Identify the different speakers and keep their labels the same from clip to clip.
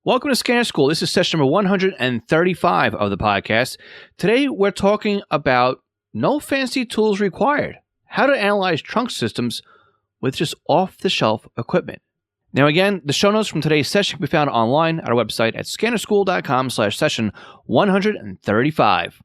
Speaker 1: Welcome to Scanner School. This is session number 135 of the podcast. Today, we're talking about no fancy tools required, how to analyze trunk systems with just off-the-shelf equipment. Now, again, the show notes from today's session can be found online at our website at scannerschool.com/session 135.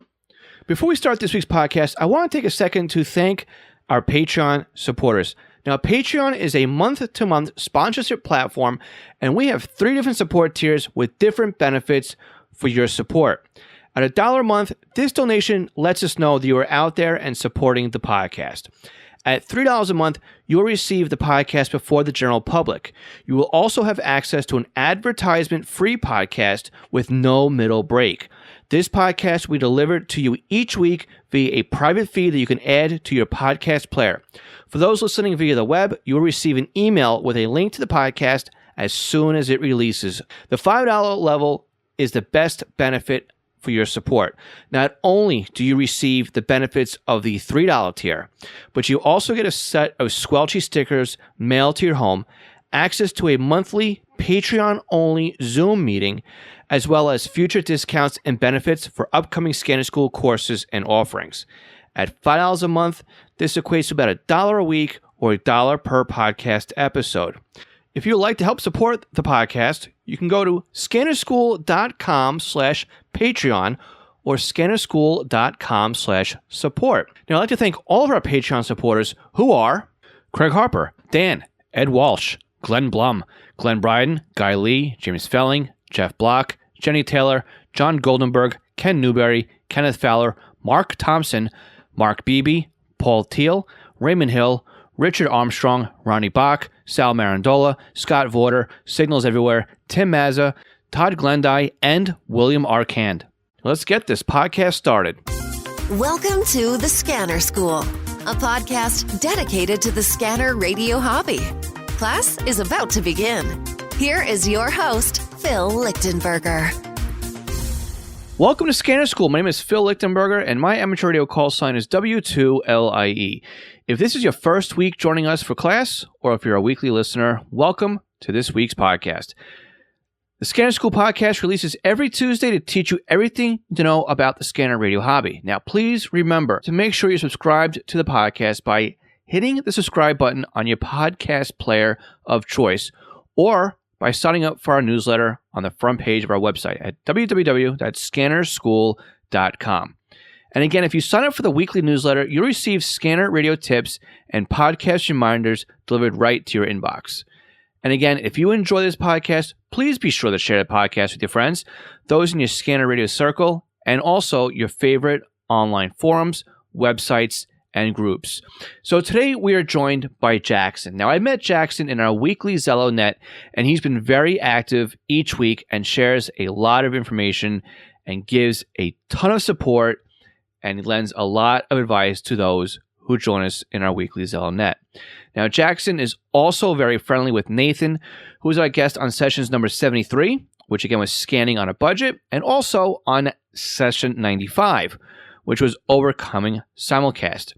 Speaker 1: Before we start this week's podcast, I want to take a second to thank our Patreon supporters. Now, Patreon is a month-to-month sponsorship platform, and we have 3 different support tiers with different benefits for your support. At $1 a month, this donation lets us know that you are out there and supporting the podcast. At $3 a month, you will receive the podcast before the general public. You will also have access to an advertisement-free podcast with no middle break. This podcast we deliver to you each week via a private feed that you can add to your podcast player. For those listening via the web, you will receive an email with a link to the podcast as soon as it releases. The $5 level is the best benefit for your support. Not only do you receive the benefits of the $3 tier, but you also get a set of squelchy stickers mailed to your home, access to a monthly Patreon-only Zoom meeting, as well as future discounts and benefits for upcoming Scanner School courses and offerings. At $5 a month, this equates to about $1 a week or $1 per podcast episode. If you would like to help support the podcast, you can go to scannerschool.com/Patreon or scannerschool.com/support. Now, I'd like to thank all of our Patreon supporters who are Craig Harper, Dan, Ed Walsh, Glenn Blum, Glenn Bryden, Guy Lee, James Felling, Jeff Block, Jenny Taylor, John Goldenberg, Ken Newberry, Kenneth Fowler, Mark Thompson, Mark Beebe, Paul Teal, Raymond Hill, Richard Armstrong, Ronnie Bach, Sal Marandola, Scott Vorder, Signals Everywhere, Tim Mazza, Todd Glendy, and William Arcand. Let's get this podcast started.
Speaker 2: Welcome to The Scanner School, a podcast dedicated to the scanner radio hobby. Class is about to begin. Here is your host, Phil Lichtenberger.
Speaker 1: Welcome to Scanner School. My name is Phil Lichtenberger, and my amateur radio call sign is W2LIE. If this is your first week joining us for class, or if you're a weekly listener, welcome to this week's podcast. The Scanner School podcast releases every Tuesday to teach you everything to know about the scanner radio hobby. Now, please remember to make sure you're subscribed to the podcast by hitting the subscribe button on your podcast player of choice, or by signing up for our newsletter on the front page of our website at www.scannerschool.com. And again, if you sign up for the weekly newsletter, you'll receive scanner radio tips and podcast reminders delivered right to your inbox. And again, if you enjoy this podcast, please be sure to share the podcast with your friends, those in your scanner radio circle, and also your favorite online forums, websites, and groups. So today we are joined by Jackson. Now, I met Jackson in our weekly Zello net, and he's been very active each week and shares a lot of information and gives a ton of support and lends a lot of advice to those who join us in our weekly Zello net. Now, Jackson is also very friendly with Nathan, who was our guest on sessions number 73, which again was scanning on a budget, and also on session 95, which was overcoming simulcast.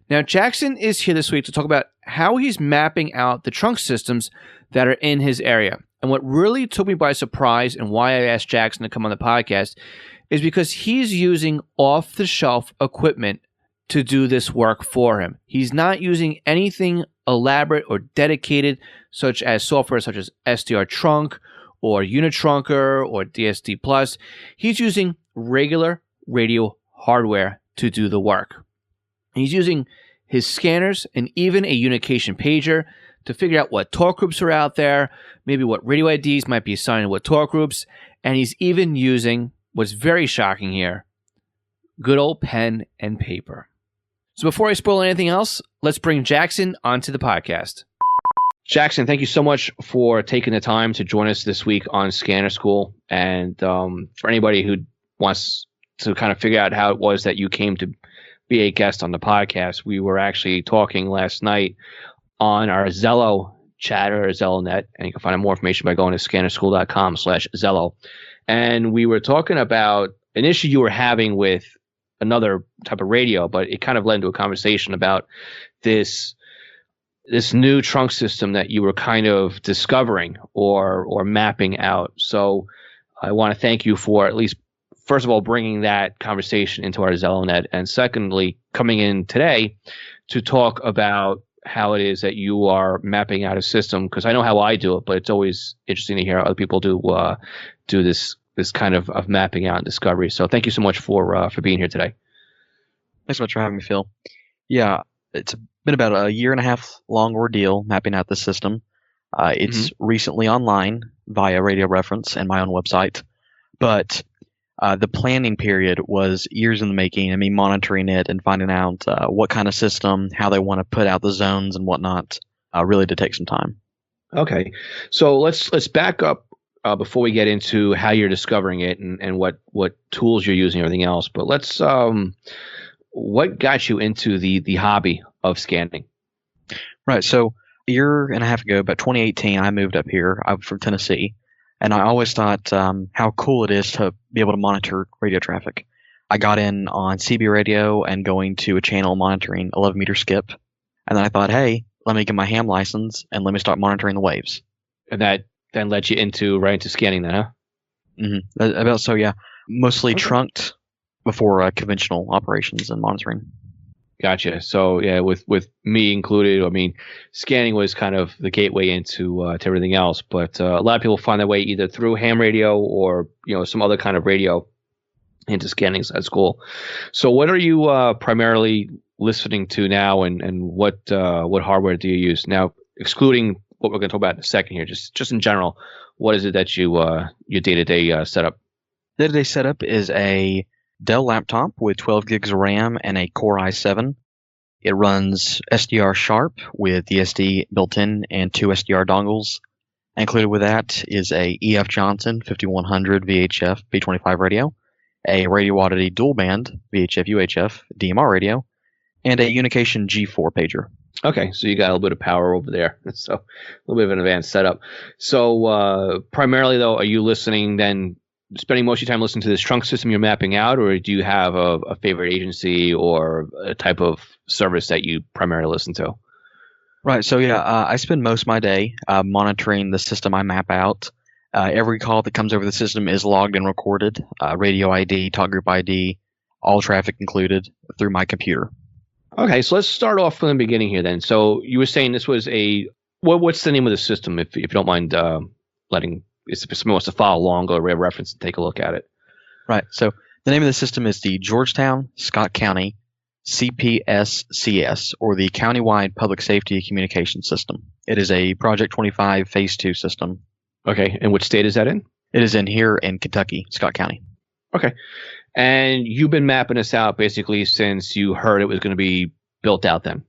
Speaker 1: Now, Jackson is here this week to talk about how he's mapping out the trunk systems that are in his area. And what really took me by surprise and why I asked Jackson to come on the podcast is because he's using off-the-shelf equipment to do this work for him. He's not using anything elaborate or dedicated, such as software such as SDR Trunk or Unitrunker or DSD Plus. He's using regular radio hardware to do the work. He's using his scanners and even a unication pager to figure out what talk groups are out there, maybe what radio IDs might be assigned to what talk groups, and he's even using, what's very shocking here, good old pen and paper. So before I spoil anything else, let's bring Jackson onto the podcast. Jackson, thank you so much for taking the time to join us this week on Scanner School. And for anybody who wants to kind of figure out how it was that you came to be a guest on the podcast, we were actually talking last night on our Zello chat or Zello net, and you can find out more information by going to scannerschool.com/Zello. And we were talking about an issue you were having with another type of radio, but it kind of led into a conversation about this this new trunk system that you were kind of discovering or mapping out. So I want to thank you for at least, first of all, bringing that conversation into our Zellonet, and secondly, coming in today to talk about how it is that you are mapping out a system, because I know how I do it, but it's always interesting to hear how other people do this kind of mapping out and discovery. So thank you so much for being here today.
Speaker 3: Thanks so much for having me, Phil. Yeah, it's been about a year and a half long ordeal mapping out the system. It's recently online via radio reference and my own website, but the planning period was years in the making, and me monitoring it and finding out what kind of system, how they want to put out the zones and whatnot, really did take some time.
Speaker 1: Okay, so let's back up before we get into how you're discovering it and what tools you're using and everything else. But let's what got you into the hobby of scanning?
Speaker 3: Right, so a year and a half ago, about 2018, I moved up here. I'm from Tennessee. And I always thought how cool it is to be able to monitor radio traffic. I got in on CB radio and going to a channel monitoring 11-meter skip. And then I thought, hey, let me get my ham license and let me start monitoring the waves.
Speaker 1: And that then led you right into scanning then, huh?
Speaker 3: Mm-hmm. About so, yeah. Mostly trunked before conventional operations and monitoring.
Speaker 1: Gotcha. So yeah, with me included, I mean, scanning was kind of the gateway into to everything else. But a lot of people find their way either through ham radio or some other kind of radio into scanning. So that's cool. So what are you primarily listening to now, and what hardware do you use now, excluding what we're going to talk about in a second here? Just in general, what is it that your day-to-day setup?
Speaker 3: Day-to-day setup is a Dell laptop with 12 gigs of RAM and a Core i7. It runs SDR Sharp with the SD built in and 2 SDR dongles. Included with that is a EF Johnson 5100 VHF B25 radio, a Radio Oddity dual band VHF UHF DMR radio, and a Unication G4 pager.
Speaker 1: Okay, so you got a little bit of power over there. So a little bit of an advanced setup. So primarily, though, are you listening then, spending most of your time listening to this trunk system you're mapping out, or do you have a favorite agency or a type of service that you primarily listen to?
Speaker 3: Right. So yeah, I spend most of my day monitoring the system I map out. Every call that comes over the system is logged and recorded. Radio ID, talk group ID, all traffic included through my computer. Okay,
Speaker 1: so let's start off from the beginning here then. So you were saying this was what's the name of the system, if you don't mind letting, if someone wants to follow along or reference and take a look at it.
Speaker 3: Right. So the name of the system is the Georgetown Scott County CPSCS, or the Countywide Public Safety Communication System. It is a Project 25 Phase 2 system.
Speaker 1: Okay. And which state is that in?
Speaker 3: It is in here in Kentucky, Scott County.
Speaker 1: Okay. And you've been mapping this out basically since you heard it was going to be built out then?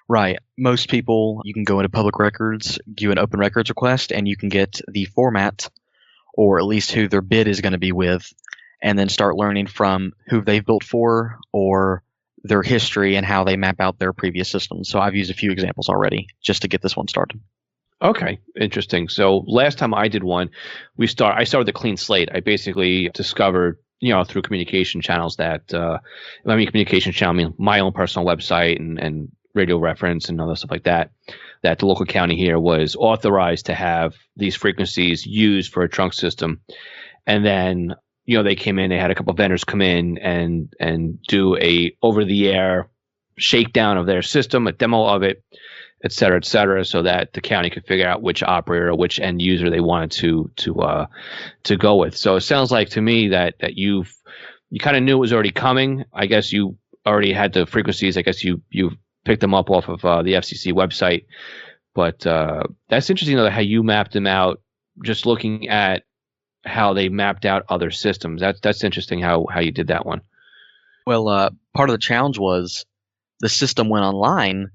Speaker 3: Right. Most people, you can go into public records, do an open records request, and you can get the format, or at least who their bid is going to be with, and then start learning from who they've built for or their history and how they map out their previous systems. So I've used a few examples already just to get this one started.
Speaker 1: Okay, interesting. So last time I did one, I started with a clean slate. I basically discovered, through communication channels that, communication channel, I mean my own personal website and radio reference and other stuff like that the local county here was authorized to have these frequencies used for a trunk system. And then, they came in, they had a couple of vendors come in and do a over-the-air shakedown of their system, a demo of it, et cetera, so that the county could figure out which operator or which end user they wanted to go with. So it sounds like to me that you kind of knew it was already coming. I guess you already had the frequencies. I guess you picked them up off of the FCC website. But that's interesting, though, how you mapped them out, just looking at how they mapped out other systems. That's interesting how you did that one.
Speaker 3: Well, part of the challenge was the system went online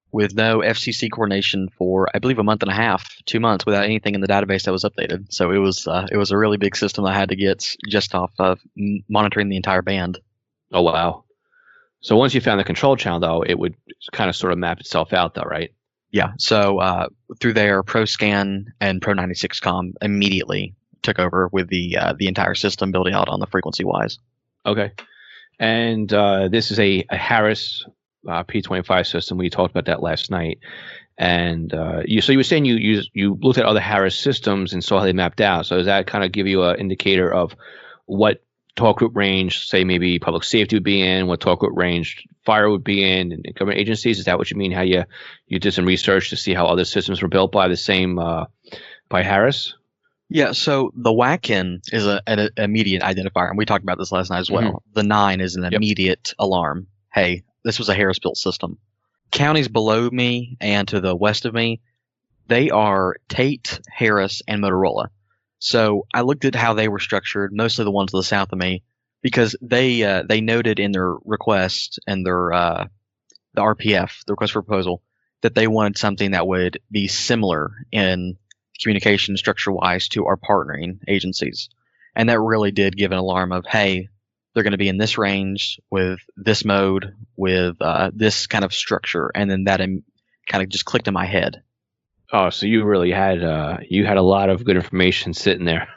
Speaker 3: with no FCC coordination for, I believe, a month and a half, 2 months, without anything in the database that was updated. So it was a really big system I had to get just off of monitoring the entire band.
Speaker 1: Oh, wow. So once you found the control channel, though, it would kind of sort of map itself out, though, right?
Speaker 3: Yeah. So through there, ProScan and Pro96Com immediately took over with the entire system building out on the frequency-wise.
Speaker 1: Okay. And this is a Harris P25 system. We talked about that last night. And you were saying you looked at other Harris systems and saw how they mapped out. So does that kind of give you an indicator of what talk group range, say maybe public safety would be in, what talk group range fire would be in, and government agencies? Is that what you mean? How you did some research to see how other systems were built by the same by Harris?
Speaker 3: Yeah, so the WACN is an immediate identifier, and we talked about this last night as well.
Speaker 1: Mm-hmm.
Speaker 3: The 9 is an immediate alarm. Hey, this was a Harris-built system. Counties below me and to the west of me, they are Tate, Harris, and Motorola. So I looked at how they were structured, mostly the ones to the south of me, because they noted in their request and their the RPF, the request for proposal, that they wanted something that would be similar in communication structure-wise to our partnering agencies. And that really did give an alarm of, hey, they're going to be in this range with this mode, with this kind of structure. And then that kind of just clicked in my head.
Speaker 1: Oh, so you really had a lot of good information sitting there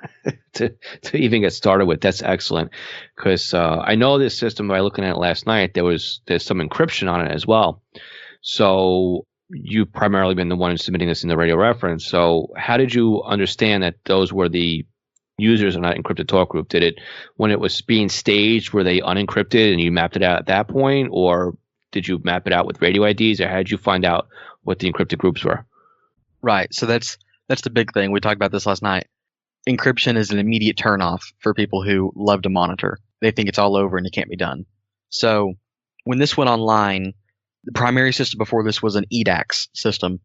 Speaker 1: to even get started with. That's excellent, because I know this system by looking at it last night. There's some encryption on it as well. So you've primarily been the one submitting this in the radio reference. So how did you understand that those were the users on that encrypted talk group? Did it, when it was being staged, were they unencrypted and you mapped it out at that point, or did you map it out with radio IDs, or how did you find out what the encrypted groups were?
Speaker 3: Right. So that's the big thing. We talked about this last night. Encryption is an immediate turnoff for people who love to monitor. They think it's all over and it can't be done. So when this went online, the primary system before this was an EDAX system,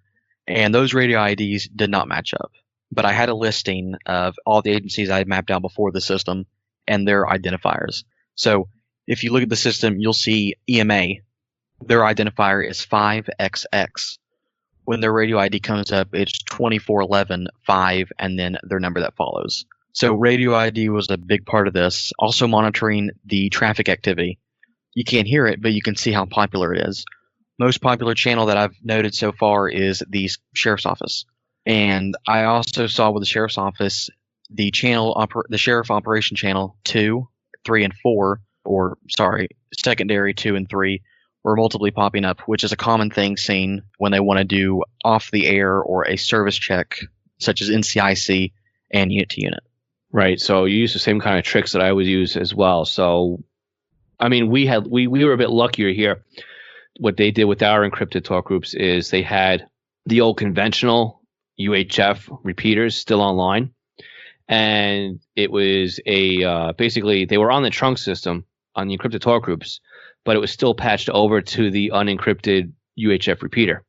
Speaker 3: and those radio IDs did not match up. But I had a listing of all the agencies I had mapped out before the system and their identifiers. So if you look at the system, you'll see EMA. Their identifier is 5XX. When their radio ID comes up, it's 2411 5, and then their number that follows. So radio ID was a big part of this. Also monitoring the traffic activity. You can't hear it, but you can see how popular it is. Most popular channel that I've noted so far is the sheriff's office. And I also saw with the sheriff's office, the sheriff operation channel 2, 3, and 4, or sorry, secondary 2 and 3, were multiply popping up, which is a common thing seen when they want to do off the air or a service check, such as NCIC and unit to unit.
Speaker 1: Right. So you use the same kind of tricks that I would use as well. So, I mean, we were a bit luckier here. What they did with our encrypted talk groups is they had the old conventional UHF repeaters still online. And it was basically they were on the trunk system on the encrypted talk groups, but it was still patched over to the unencrypted UHF repeater.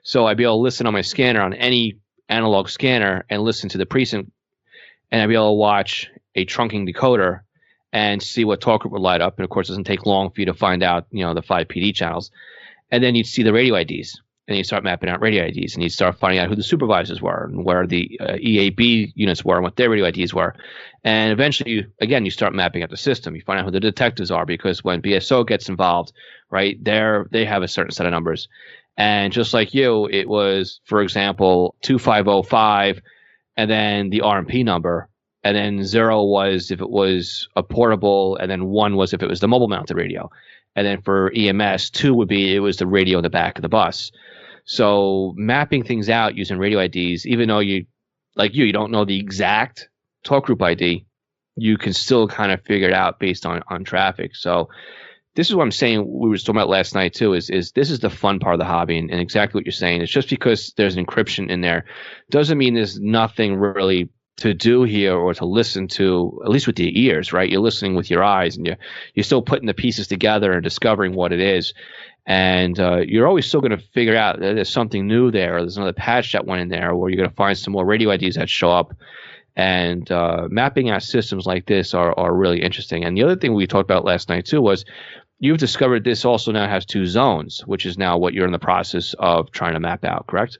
Speaker 1: So I'd be able to listen on my scanner, on any analog scanner, and listen to the precinct, and I'd be able to watch a trunking decoder and see what talk group would light up. And of course, it doesn't take long for you to find out, the 5 PD channels. And then you'd see the radio IDs, and you start mapping out radio IDs, and you'd start finding out who the supervisors were and where the EAB units were and what their radio IDs were. And eventually, you start mapping out the system. You find out who the detectives are, because when BSO gets involved, right, they have a certain set of numbers. And just like you, it was, for example, 2505, and then the RMP number. And then 0 was if it was a portable, and then 1 was if it was the mobile mounted radio. And then for EMS, 2 would be it was the radio in the back of the bus. So mapping things out using radio IDs, even though you don't know the exact talk group ID, you can still kind of figure it out based on traffic. So this is what I'm saying we were talking about last night too, is this is the fun part of the hobby, and exactly what you're saying. It's just because there's an encryption in there doesn't mean there's nothing really to do here or to listen to, at least with your ears, right? You're listening with your eyes, and you're still putting the pieces together and discovering what it is. And you're always still going to figure out that there's something new there, or there's another patch that went in there, or you're going to find some more radio IDs that show up. And mapping out systems like this are really interesting. And the other thing we talked about last night too was you've discovered this also now has 2 zones, which is now what you're in the process of trying to map out, correct?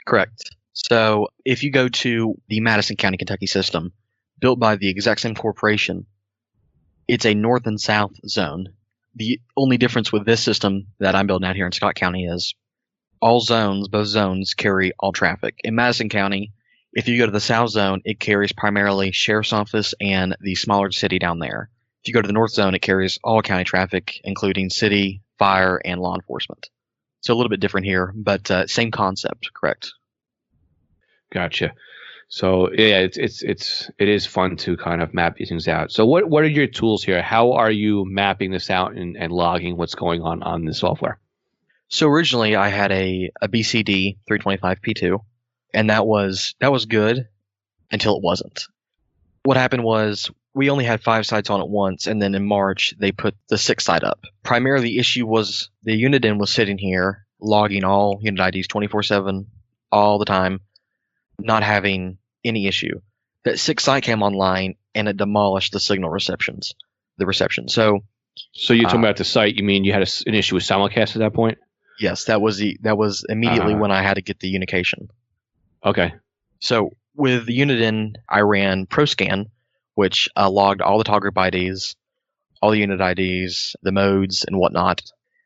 Speaker 3: Correct. So if you go to the Madison County, Kentucky system, built by the exact same corporation, it's a north and south zone. The only difference with this system that I'm building out here in Scott County is both zones carry all traffic. In Madison County, if you go to the south zone, it carries primarily sheriff's office and the smaller city down there. If you go to the north zone, it carries all county traffic, including city, fire, and law enforcement. So a little bit different here, but same concept, correct?
Speaker 1: Gotcha. So yeah, it is fun to kind of map these things out. So what are your tools here? How are you mapping this out and logging what's going on the software?
Speaker 3: So originally I had a BCD 325P2, and that was good until it wasn't. What happened was we only had 5 sites on at once, and then in March they put the 6th site up. Primarily the issue was the Uniden was sitting here logging all unit IDs 24/7 all the time, not having any issue. That 6th site came online and it demolished the signal reception. So
Speaker 1: you're talking about the site? You mean you had an issue with simulcast at that point?
Speaker 3: yes, that was immediately when I had to get the unication.
Speaker 1: Okay.
Speaker 3: So with Uniden, I ran ProScan, which logged all the toggle group IDs, all the unit IDs, the modes, and whatnot.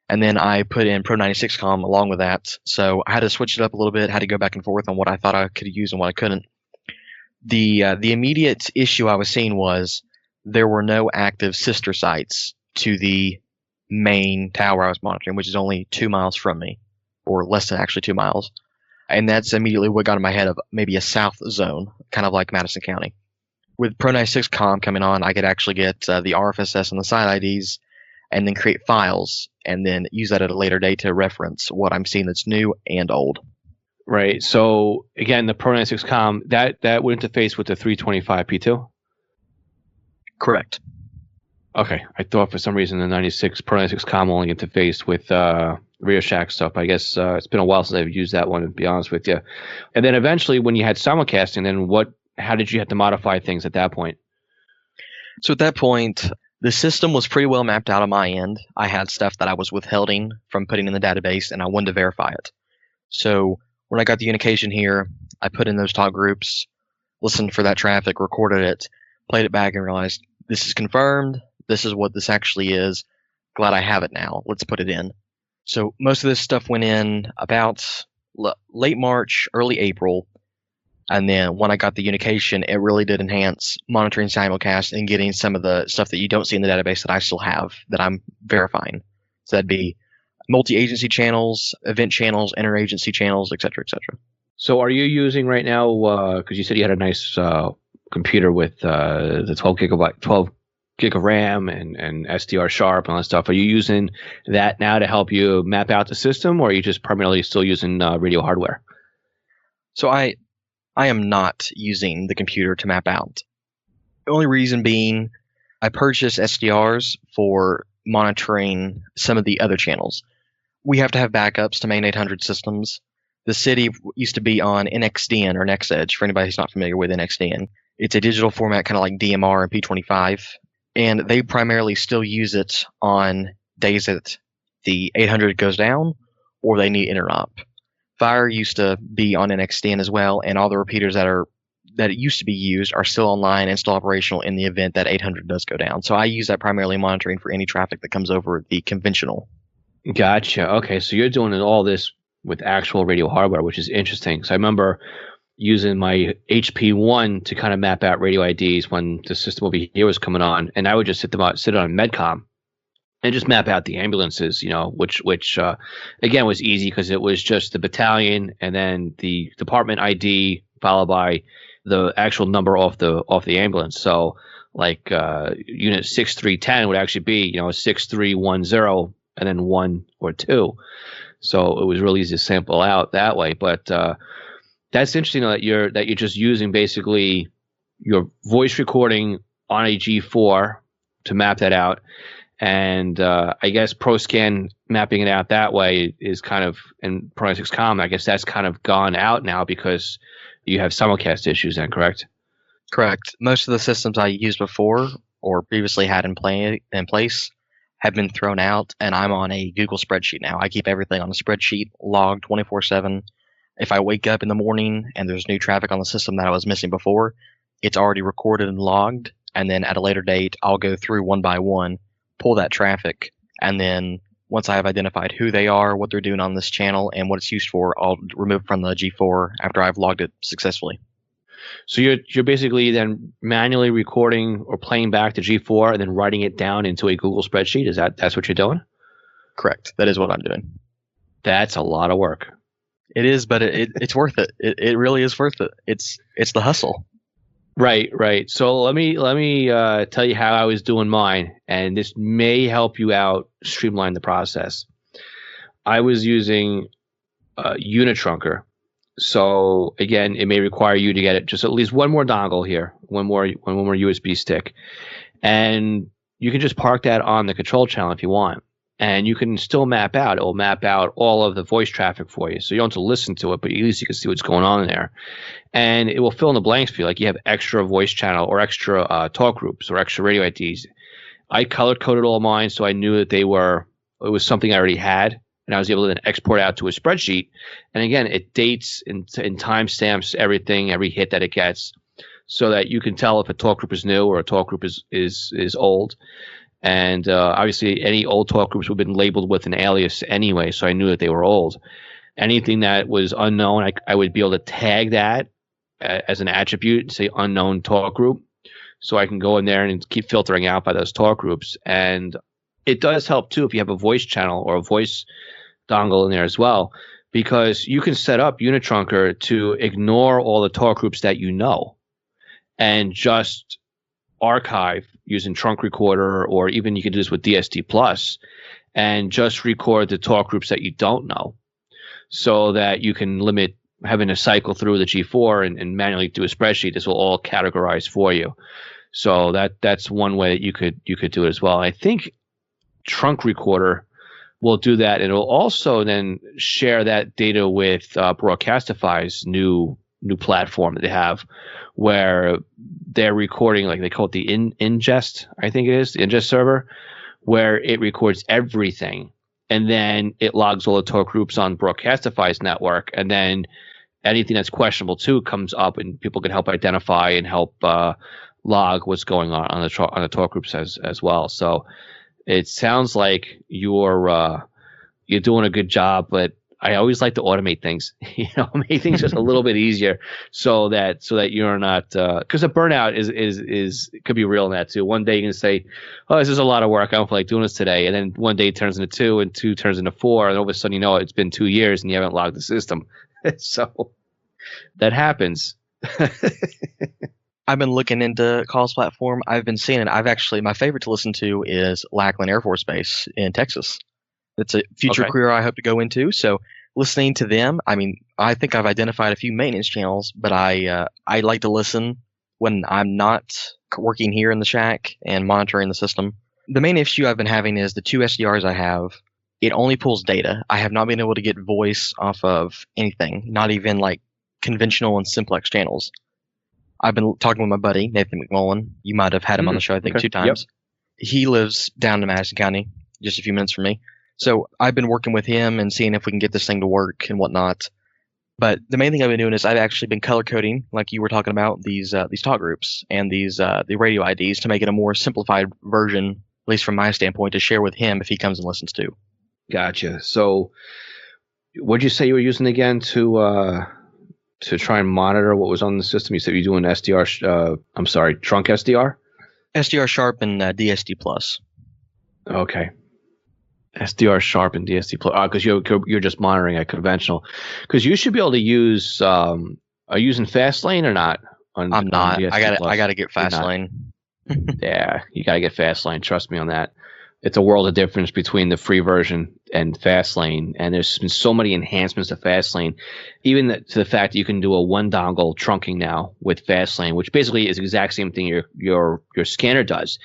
Speaker 3: And then I put in Pro96Com along with that. So I had to switch it up a little bit, had to go back and forth on what I thought I could use and what I couldn't. The immediate issue I was seeing was there were no active sister sites to the main tower I was monitoring, which is only 2 miles from me, or less than actually 2 miles. And that's immediately what got in my head of maybe a south zone, kind of like Madison County. With Pro96Com coming on, I could actually get the RFSS and the site IDs and then create files and then use that at a later date to reference what I'm seeing that's new and old.
Speaker 1: Right. So again, the Pro96Com, that would interface with the 325P2?
Speaker 3: Correct.
Speaker 1: Okay. I thought for some reason the 96 Pro96Com only interfaced with Radio Shack stuff. I guess it's been a while since I've used that one, to be honest with you. And then eventually when you had simulcasting, then how did you have to modify things at that point?
Speaker 3: So at that point, the system was pretty well mapped out on my end. I had stuff that I was withholding from putting in the database, and I wanted to verify it. So when I got the unication here, I put in those talk groups, listened for that traffic, recorded it, played it back, and realized this is confirmed. This is what this actually is. Glad I have it now. Let's put it in. So most of this stuff went in about late March, early April. And then when I got the unication, it really did enhance monitoring simulcast and getting some of the stuff that you don't see in the database that I still have that I'm verifying. So that'd be multi-agency channels, event channels, interagency channels, et cetera, et cetera.
Speaker 1: So are you using right now, because you said you had a nice computer with the 12 gig of RAM and SDR Sharp and all that stuff. Are you using that now to help you map out the system, or are you just primarily still using radio hardware?
Speaker 3: So I am not using the computer to map out. The only reason being I purchased SDRs for monitoring some of the other channels. We have to have backups to main 800 systems. The city used to be on NXDN or NextEdge, for anybody who's not familiar with NXDN. It's a digital format kind of like DMR and P25, and they primarily still use it on days that the 800 goes down or they need interop. Fire used to be on NXDN as well, and all the repeaters that it used to be used are still online and still operational in the event that 800 does go down. So I use that primarily monitoring for any traffic that comes over the conventional.
Speaker 1: Gotcha. Okay, so you're doing all this with actual radio hardware, which is interesting. So I remember using my HP1 to kind of map out radio IDs when the system over here was coming on, and I would just sit on Medcom and just map out the ambulances, which again was easy because it was just the battalion and then the department ID followed by the actual number off the ambulance. So like unit 6310 would actually be 6310 and then 1 or 2. So it was really easy to sample out that way. But that's interesting that you're just using basically your voice recording on a G4 to map that out. And I guess ProScan mapping it out that way is kind of, and Pro96Com, I guess that's kind of gone out now because you have simulcast issues then, correct?
Speaker 3: Correct. Most of the systems I used before or previously had in place have been thrown out, and I'm on a Google spreadsheet now. I keep everything on a spreadsheet, logged 24/7. If I wake up in the morning and there's new traffic on the system that I was missing before, it's already recorded and logged, and then at a later date, I'll go through one by one, pull that traffic, and then once I have identified who they are, what they're doing on this channel, and what it's used for, I'll remove it from the G4 after I've logged it successfully.
Speaker 1: So you're basically then manually recording or playing back the G4 and then writing it down into a Google spreadsheet. That's what you're doing?
Speaker 3: Correct. That is what I'm doing.
Speaker 1: That's a lot of work.
Speaker 3: It is, but it's worth it. It really is worth it. It's the hustle.
Speaker 1: Right. So let me tell you how I was doing mine, and this may help you out streamline the process. I was using Unitrunker. So again, it may require you to get it just at least one more dongle here, one more USB stick, and you can just park that on the control channel if you want. And you can still map out. It will map out all of the voice traffic for you. So you don't have to listen to it, but at least you can see what's going on in there. And it will fill in the blanks for you. Like you have extra voice channel or extra talk groups or extra radio IDs. I color coded all mine so I knew that it was something I already had. And I was able to then export out to a spreadsheet. And again, it dates and timestamps everything, every hit that it gets, so that you can tell if a talk group is new or a talk group is old. And obviously, any old talk groups would have been labeled with an alias anyway, so I knew that they were old. Anything that was unknown, I would be able to tag that as an attribute and say unknown talk group, so I can go in there and keep filtering out by those talk groups. And it does help, too, if you have a voice channel or a voice dongle in there as well, because you can set up Unitrunker to ignore all the talk groups that you know and just archive using Trunk Recorder, or even you can do this with DSD Plus and just record the talk groups that you don't know, so that you can limit having to cycle through the G4 and manually do a spreadsheet. This will all categorize for you. So that's one way that you could do it as well. I think Trunk Recorder will do that, and it will also then share that data with Broadcastify's new platform that they have, where they're recording, like they call it the ingest, I think it is, the ingest server, where it records everything, and then it logs all the talk groups on Broadcastify's network, and then anything that's questionable too comes up, and people can help identify and help log what's going on the talk groups as well. So it sounds like you're doing a good job, but I always like to automate things, make things just a little bit easier, so that you're not, because the burnout is could be real in that too. One day you can say, "Oh, this is a lot of work. I don't feel like doing this today," and then one day it turns into 2, and 2 turns into 4, and all of a sudden it's been 2 years and you haven't logged the system. So that happens.
Speaker 3: I've been looking into Call's platform. I've been seeing it. My favorite to listen to is Lackland Air Force Base in Texas. It's a future career I hope to go into. So listening to them, I think I've identified a few maintenance channels, but I like to listen when I'm not working here in the shack and monitoring the system. The main issue I've been having is the 2 SDRs I have. It only pulls data. I have not been able to get voice off of anything, not even like conventional and simplex channels. I've been talking with my buddy, Nathan McMullen. You might have had him on the show, I think, 2 times. Yep. He lives down in Madison County, just a few minutes from me. So I've been working with him and seeing if we can get this thing to work and whatnot. But the main thing I've been doing is I've actually been color coding, like you were talking about, these talk groups and the radio IDs to make it a more simplified version, at least from my standpoint, to share with him if he comes and listens to.
Speaker 1: Gotcha. So what did you say you were using again to try and monitor what was on the system? You said you're doing SDR, Trunk SDR?
Speaker 3: SDR Sharp and DSD Plus.
Speaker 1: Okay. SDR Sharp and DSD Plus. Because you're just monitoring a conventional. Because you should be able to use. Are you using Fastlane or not?
Speaker 3: I'm not. I gotta get Fastlane.
Speaker 1: Yeah, you gotta get Fastlane. Trust me on that. It's a world of difference between the free version and Fastlane, and there's been so many enhancements to Fastlane, even to the fact that you can do a 1 dongle trunking now with Fastlane, which basically is the exact same thing your scanner does.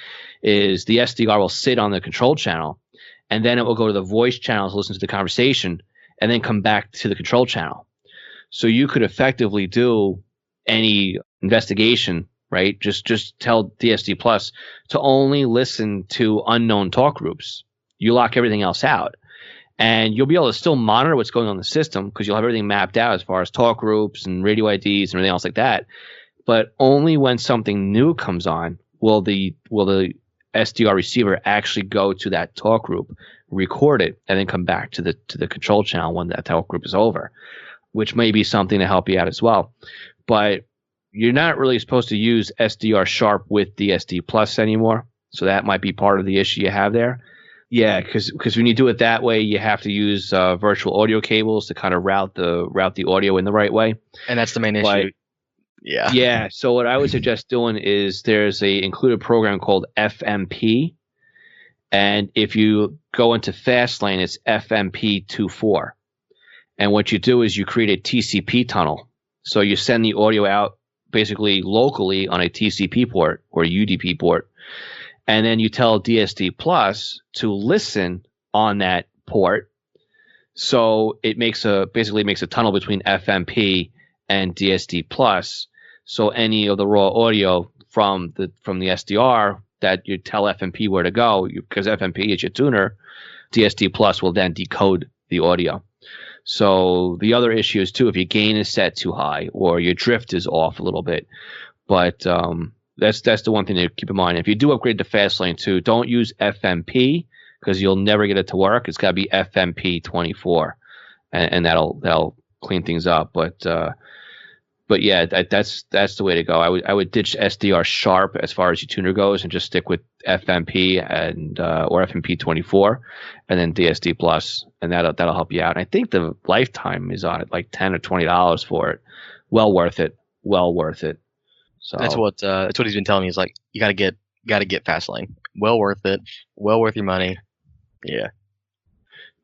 Speaker 1: Is the SDR will sit on the control channel, and then it will go to the voice channel to listen to the conversation, and then come back to the control channel. So you could effectively do any investigation, right? Just tell DSD Plus to only listen to unknown talk groups. You lock everything else out, and you'll be able to still monitor what's going on in the system because you'll have everything mapped out as far as talk groups and radio IDs and everything else like that. But only when something new comes on will the SDR receiver actually go to that talk group, record it, and then come back to the control channel when that talk group is over, which may be something to help you out as well. But you're not really supposed to use SDR Sharp with DSD Plus anymore, so that might be part of the issue you have there. Yeah, because when you do it that way, you have to use virtual audio cables to kind of route the audio in the right way.
Speaker 3: And that's the main
Speaker 1: But,
Speaker 3: issue. Yeah.
Speaker 1: yeah. So what I would suggest doing is there's a included program called FMP, and if you go into Fastlane, it's FMP24. And what you do is you create a TCP tunnel. So you send the audio out basically locally on a TCP port or UDP port. And then you tell DSD Plus to listen on that port. So it basically makes a tunnel between FMP and DSD Plus. So any of the raw audio from the SDR that you tell FMP where to go, because FMP is your tuner, DSD Plus will then decode the audio. So the other issue is too, if your gain is set too high or your drift is off a little bit. But that's the one thing to keep in mind. If you do upgrade to Fastlane too, don't use FMP because you'll never get it to work. It's got to be FMP24, and that'll clean things up. But yeah, that's the way to go. I would ditch SDR sharp as far as your tuner goes and just stick with FMP and or FMP24, and then DSD Plus, and that'll help you out. And I think the lifetime is on it, like $10 or $20 for it. Well worth it. Well worth it. So
Speaker 3: that's what he's been telling me. Is like you gotta get Fastlane. Well worth it. Well worth your money. Yeah.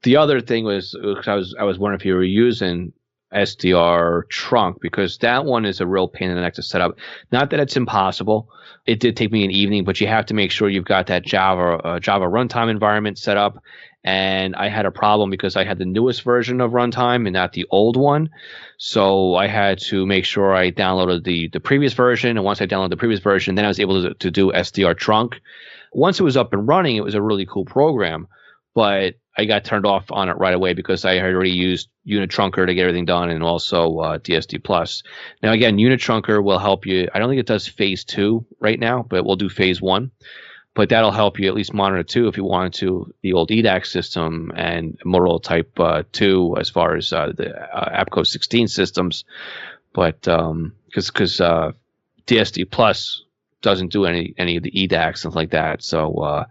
Speaker 1: The other thing was I was wondering if you were using SDR trunk, because that one is a real pain in the neck to set up. Not that it's impossible. It did take me an evening, but you have to make sure you've got that Java runtime environment set up. And I had a problem because I had the newest version of runtime and not the old one. So I had to make sure I downloaded the previous version. And once I downloaded the previous version, then I was able to do SDR trunk. Once it was up and running, it was a really cool program. But I got turned off on it right away because I had already used Unit Trunker to get everything done, and also DSD Plus. Now, again, Unit Trunker will help you. I don't think it does phase 2 right now, but we'll do phase 1. But that'll help you at least monitor 2 if you wanted to, the old EDAX system and Motorola Type 2 as far as the APCO 16 systems. But because DSD Plus doesn't do any of the EDAX, stuff like that. So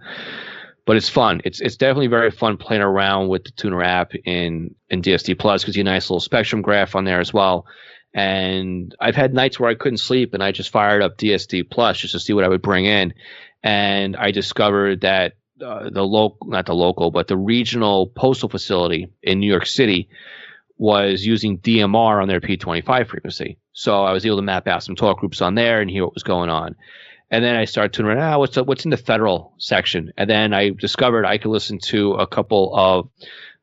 Speaker 1: but it's fun. It's definitely very fun playing around with the tuner app in DSD Plus because you have a nice little spectrum graph on there as well. And I've had nights where I couldn't sleep and I just fired up DSD Plus just to see what I would bring in. And I discovered that the regional postal facility in New York City was using DMR on their P25 frequency. So I was able to map out some talk groups on there and hear what was going on. And then I started tuning around, what's in the federal section? And then I discovered I could listen to a couple of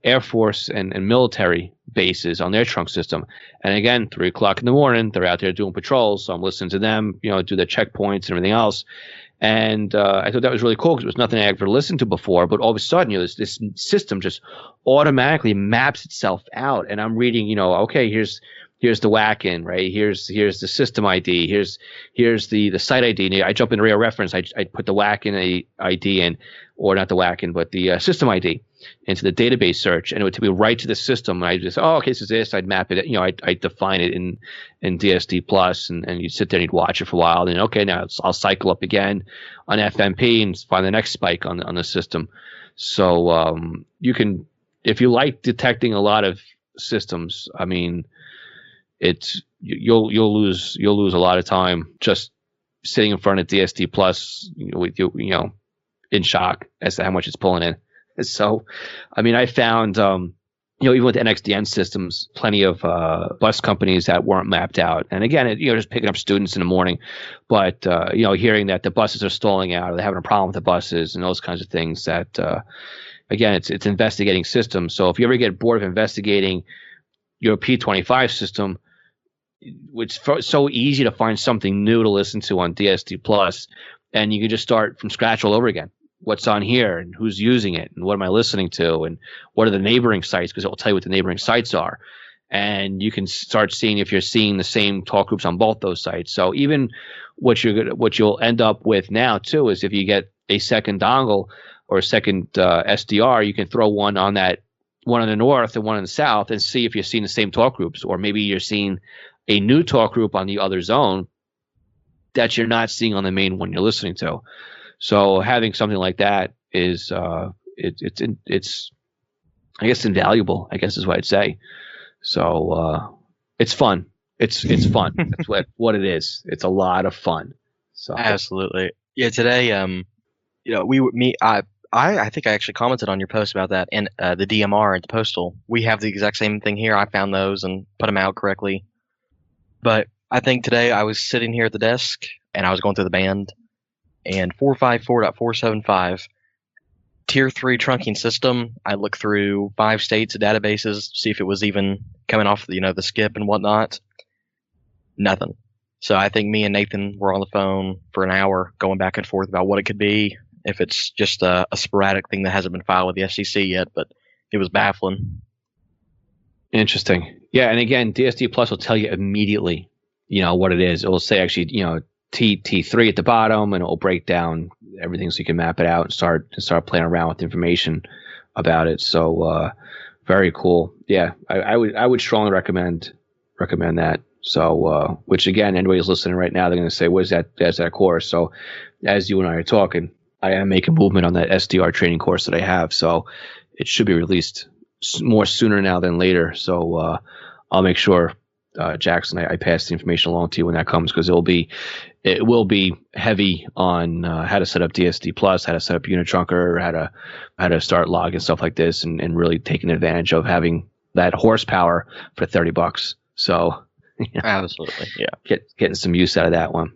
Speaker 1: Air Force and military bases on their trunk system. And again, 3 o'clock in the morning, they're out there doing patrols. So I'm listening to them, do their checkpoints and everything else. And I thought that was really cool because it was nothing I ever listened to before. But all of a sudden, this system just automatically maps itself out. And I'm reading, okay, here's the whack in, right? Here's the system ID. Here's the site ID. And I jump into real reference. I put the whack in ID in, or not the whack in, but the system ID into the database search, and it would take me right to the system. And I just, okay, this is this. I'd map it. I'd define it in DSD Plus, and you'd sit there and you'd watch it for a while. And okay, now I'll cycle up again on FMP and find the next spike on the system. So you can, if you like detecting a lot of systems, I mean, you'll lose a lot of time just sitting in front of DSD Plus with in shock as to how much it's pulling in. So, I mean, I found even with NXDN systems, plenty of bus companies that weren't mapped out. And again, just picking up students in the morning, but hearing that the buses are stalling out or they're having a problem with the buses and those kinds of things. That again, it's investigating systems. So if you ever get bored of investigating your P25 system, it's so easy to find something new to listen to on DSD Plus, and you can just start from scratch all over again. What's on here and who's using it and what am I listening to and what are the neighboring sites, because it will tell you what the neighboring sites are. And you can start seeing if you're seeing the same talk groups on both those sites. So even what you'll end up with now too is if you get a second dongle or a second SDR, you can throw one on that one in the north and one in the south and see if you're seeing the same talk groups, or maybe you're seeing a new talk group on the other zone that you're not seeing on the main one you're listening to. So having something like that is it's I guess invaluable, I guess is what I'd say. So it's fun. It's fun. That's what it is. It's a lot of fun. So
Speaker 3: Absolutely. Yeah, today, I think I actually commented on your post about that, and the DMR and the postal. We have the exact same thing here. I found those and put them out correctly. But I think today I was sitting here at the desk and I was going through the band, and 454.475 Tier 3 trunking system. I looked through 5 states databases, see if it was even coming off the skip and whatnot. Nothing. So I think me and Nathan were on the phone for an hour going back and forth about what it could be, if it's just a sporadic thing that hasn't been filed with the FCC yet, but it was baffling.
Speaker 1: Interesting. Yeah, and again, DSD Plus will tell you immediately, what it is. It will say actually, T3 at the bottom, and it will break down everything so you can map it out and start playing around with information about it. So very cool. Yeah, I would strongly recommend that. So which again, anybody who's listening right now, they're going to say, "What is that? That's that course." So as you and I are talking, I am making movement on that SDR training course that I have. So it should be released more sooner now than later. So I'll make sure, Jackson, I pass the information along to you when that comes, because it will be heavy on how to set up DSD Plus, how to set up Unitrunker, how to start logging stuff like this, and really taking advantage of having that horsepower for $30. So
Speaker 3: Absolutely, yeah.
Speaker 1: Getting some use out of that one.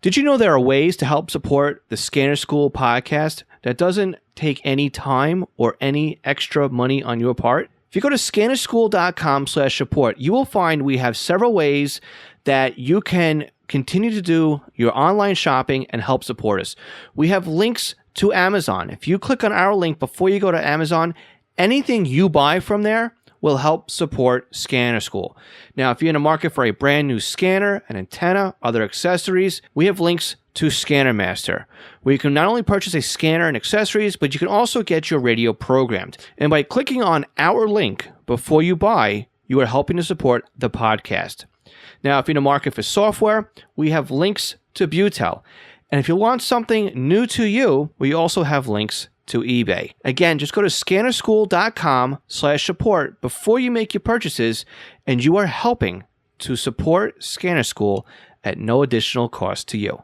Speaker 1: Did you know there are ways to help support the Scanner School podcast that doesn't take any time or any extra money on your part? If you go to scannerschool.com/support, you will find we have several ways that you can continue to do your online shopping and help support us. We have links to Amazon. If you click on our link before you go to Amazon, anything you buy from there will help support Scanner School. Now, if you're in the market for a brand new scanner, an antenna, other accessories, we have links to Scanner Master, where you can not only purchase a scanner and accessories, but you can also get your radio programmed. And by clicking on our link before you buy, you are helping to support the podcast. Now, if you're in the market for software, we have links to Butel. And if you want something new to you, we also have links to eBay. Again, just go to scannerschool.com/support before you make your purchases, and you are helping to support Scanner School at no additional cost to you.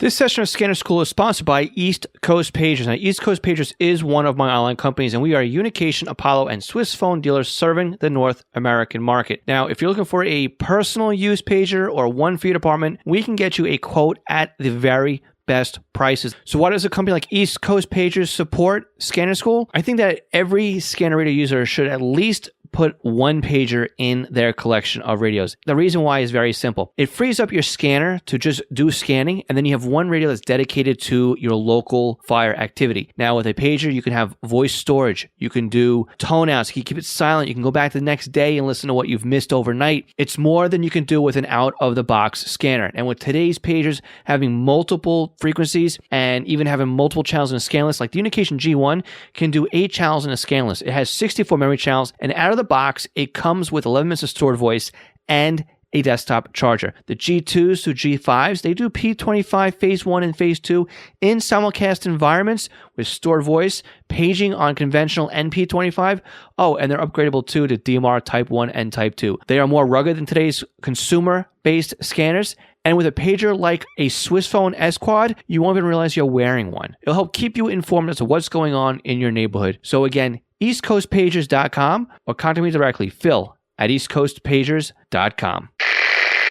Speaker 1: This session of Scanner School is sponsored by East Coast Pagers. Now, East Coast Pagers is one of my online companies, and we are a Unication, Apollo, and Swiss phone dealers serving the North American market. Now, if you're looking for a personal use pager or one for your department, we can get you a quote at the very best prices. So why does a company like East Coast Pagers support Scanner School? I think that every scanner radio user should at least put one pager in their collection of radios. The reason why is very simple. It frees up your scanner to just do scanning, and then you have one radio that's dedicated to your local fire activity. Now, with a pager, you can have voice storage. You can do tone outs. You can keep it silent. You can go back the next day and listen to what you've missed overnight. It's more than you can do with an out-of-the-box scanner. And with today's pagers having multiple frequencies and even having multiple channels in a scan list, like the Unication G1 can do 8 channels in a scan list. It has 64 memory channels, and out of the box, it comes with 11 minutes of stored voice and a desktop charger. The G2s to G5s, they do P25 Phase 1 and Phase 2 in simulcast environments with stored voice, paging on conventional and P25. Oh, and they're upgradable too to DMR Type 1 and Type 2. They are more rugged than today's consumer-based scanners. And with a pager like a Swiss phone S-Quad, you won't even realize you're wearing one. It'll help keep you informed as to what's going on in your neighborhood. So again, eastcoastpagers.com, or contact me directly, phil@eastcoastpagers.com.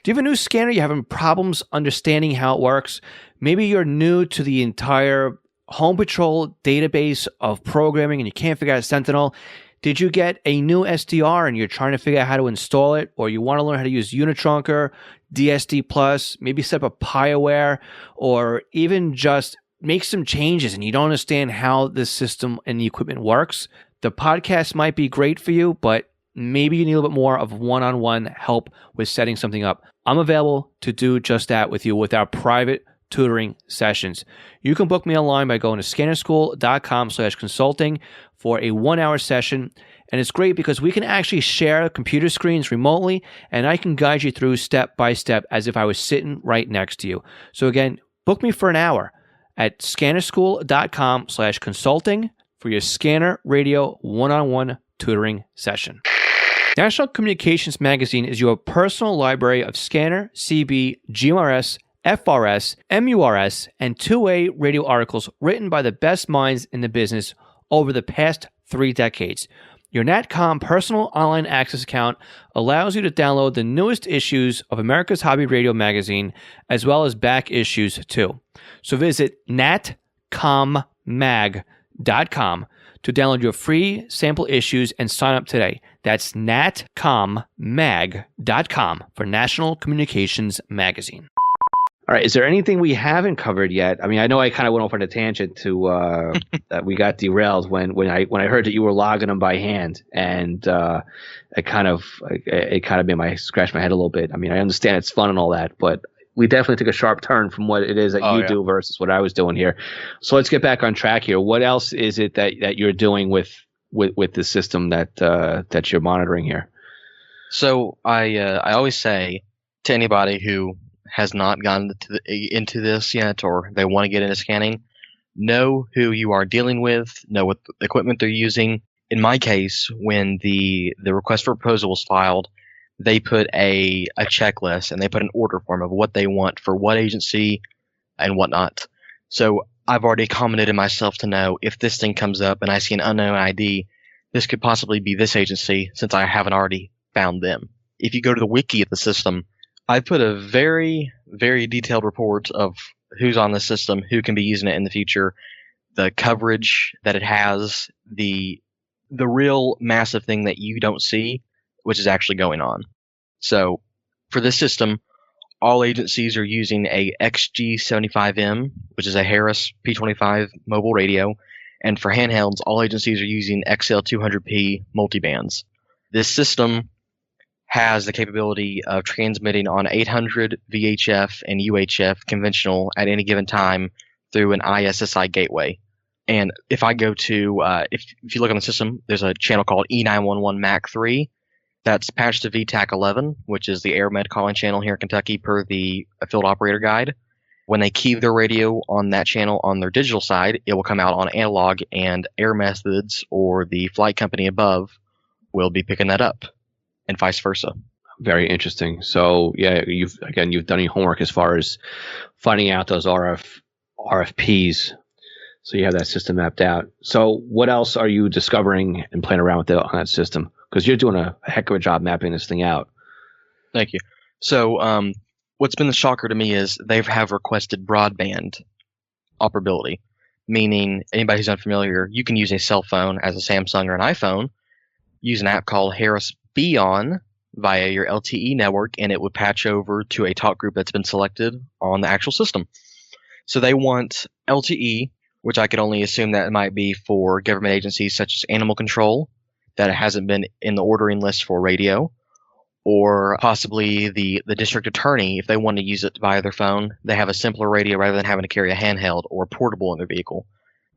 Speaker 1: Do you have a new scanner? You're having problems understanding how it works? Maybe you're new to the entire Home Patrol database of programming and you can't figure out Sentinel. Did you get a new SDR and you're trying to figure out how to install it? Or you want to learn how to use Unitrunker, DSD Plus, maybe set up a PieAware, or even just make some changes and you don't understand how the system and the equipment works? The podcast might be great for you, but maybe you need a little bit more of one-on-one help with setting something up. I'm available to do just that with you with our private tutoring sessions. You can book me online by going to scannerschool.com/consulting for a 1-hour session. And it's great because we can actually share computer screens remotely, and I can guide you through step by step as if I was sitting right next to you. So again, book me for an hour at scannerschool.com/consulting. for your Scanner Radio one-on-one tutoring session. National Communications Magazine is your personal library of Scanner, CB, GMRS, FRS, MURS, and two-way radio articles written by the best minds in the business over the past 3 decades. Your Natcom personal online access account allows you to download the newest issues of America's Hobby Radio magazine, as well as back issues too. So visit natcommag.com to download your free sample issues and sign up today. That's natcommag.com for National Communications Magazine. All right. Is there anything we haven't covered yet? I mean, I know I kind of went off on a tangent to that we got derailed when I heard that you were logging them by hand, and it kind of made my scratch my head a little bit. I mean, I understand it's fun and all that, but we definitely took a sharp turn from what it is that you do versus what I was doing here. So let's get back on track here. What else is it that you're doing with the system that you're monitoring here?
Speaker 3: So I always say to anybody who has not gotten into this yet, or they want to get into scanning, know who you are dealing with, know what equipment they're using. In my case, when the request for proposal was filed, they put a checklist and they put an order form of what they want for what agency and whatnot. So I've already accommodated myself to know if this thing comes up and I see an unknown ID, this could possibly be this agency since I haven't already found them. If you go to the wiki of the system, I put a very, very detailed report of who's on the system, who can be using it in the future, the coverage that it has, the real massive thing that you don't see, which is actually going on. So for this system, all agencies are using a XG75M, which is a Harris P25 mobile radio, and for handhelds, all agencies are using XL200P multibands. This system has the capability of transmitting on 800 VHF and UHF conventional at any given time through an ISSI gateway. And if I go to, if you look on the system, there's a channel called E911 MAC 3 that's patched to VTAC 11, which is the AirMed calling channel here in Kentucky per the field operator guide. When they key their radio on that channel on their digital side, it will come out on analog, and Air Methods or the flight company above will be picking that up, and vice versa.
Speaker 1: Very interesting. So yeah, you've done your homework as far as finding out those RFPs. So you have that system mapped out. So what else are you discovering and playing around with on that system? Because you're doing a heck of a job mapping this thing out.
Speaker 3: Thank you. So what's been the shocker to me is they have requested broadband operability, meaning anybody who's unfamiliar, you can use a cell phone as a Samsung or an iPhone, use an app called Harris Beyond via your LTE network, and it would patch over to a talk group that's been selected on the actual system. So they want LTE, which I could only assume that it might be for government agencies such as animal control, that it hasn't been in the ordering list for radio, or possibly the district attorney, if they want to use it via their phone, they have a simpler radio rather than having to carry a handheld or portable in their vehicle.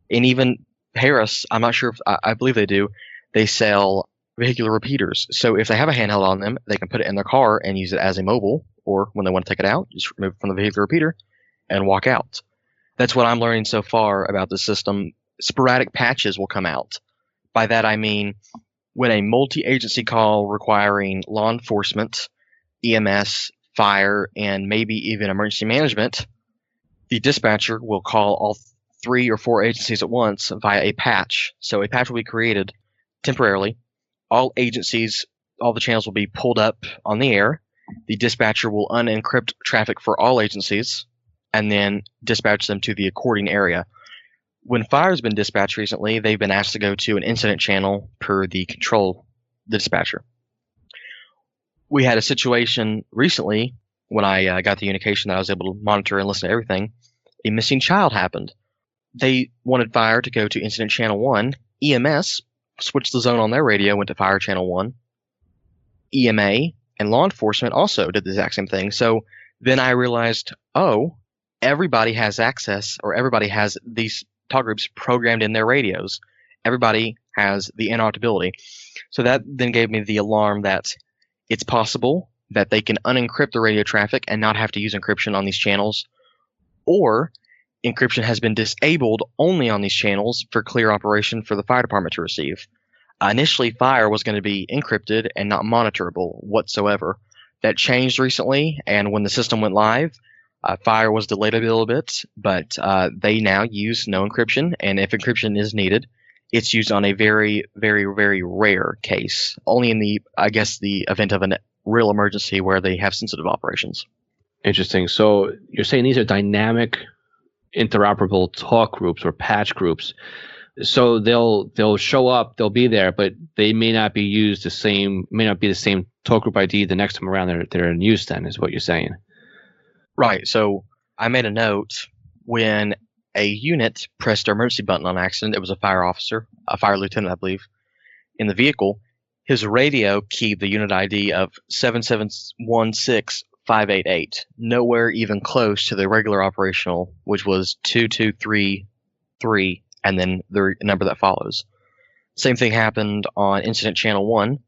Speaker 3: And even Harris, I'm not sure if, I believe they do, they sell vehicular repeaters. So if they have a handheld on them, they can put it in their car and use it as a mobile, or when they want to take it out, just remove it from the vehicular repeater and walk out. That's what I'm learning so far about the system. Sporadic patches will come out. By that I mean when a multi-agency call requiring law enforcement, EMS, fire, and maybe even emergency management, the dispatcher will call all 3 or 4 agencies at once via a patch. So a patch will be created temporarily. All agencies, all the channels will be pulled up on the air. The dispatcher will unencrypt traffic for all agencies and then dispatch them to the according area. When fire's been dispatched recently, they've been asked to go to an incident channel per the dispatcher. We had a situation recently when I got the unification that I was able to monitor and listen to everything. A missing child happened. They wanted fire to go to incident channel 1. EMS switched the zone on their radio, went to fire channel 1. EMA and law enforcement also did the exact same thing. So then I realized, everybody has access, or everybody has these talk groups programmed in their radios. Everybody has the interoperability. So that then gave me the alarm that it's possible that they can unencrypt the radio traffic and not have to use encryption on these channels. Or encryption has been disabled only on these channels for clear operation for the fire department to receive. Initially, fire was going to be encrypted and not monitorable whatsoever. That changed recently, and when the system went live, fire was delayed a little bit, but they now use no encryption, and if encryption is needed, it's used on a very, very, very rare case, only in the event of a real emergency where they have sensitive operations.
Speaker 1: Interesting. So you're saying these are dynamic interoperable talk groups or patch groups. So they'll show up, they'll be there, but they may not be be the same talk group ID the next time around they're in use then, is what you're saying.
Speaker 3: Right. So I made a note when a unit pressed their emergency button on accident. It was a fire officer, a fire lieutenant, I believe, in the vehicle. His radio keyed the unit ID of 7716588, nowhere even close to the regular operational, which was 2233, and then the number that follows. Same thing happened on incident channel 1.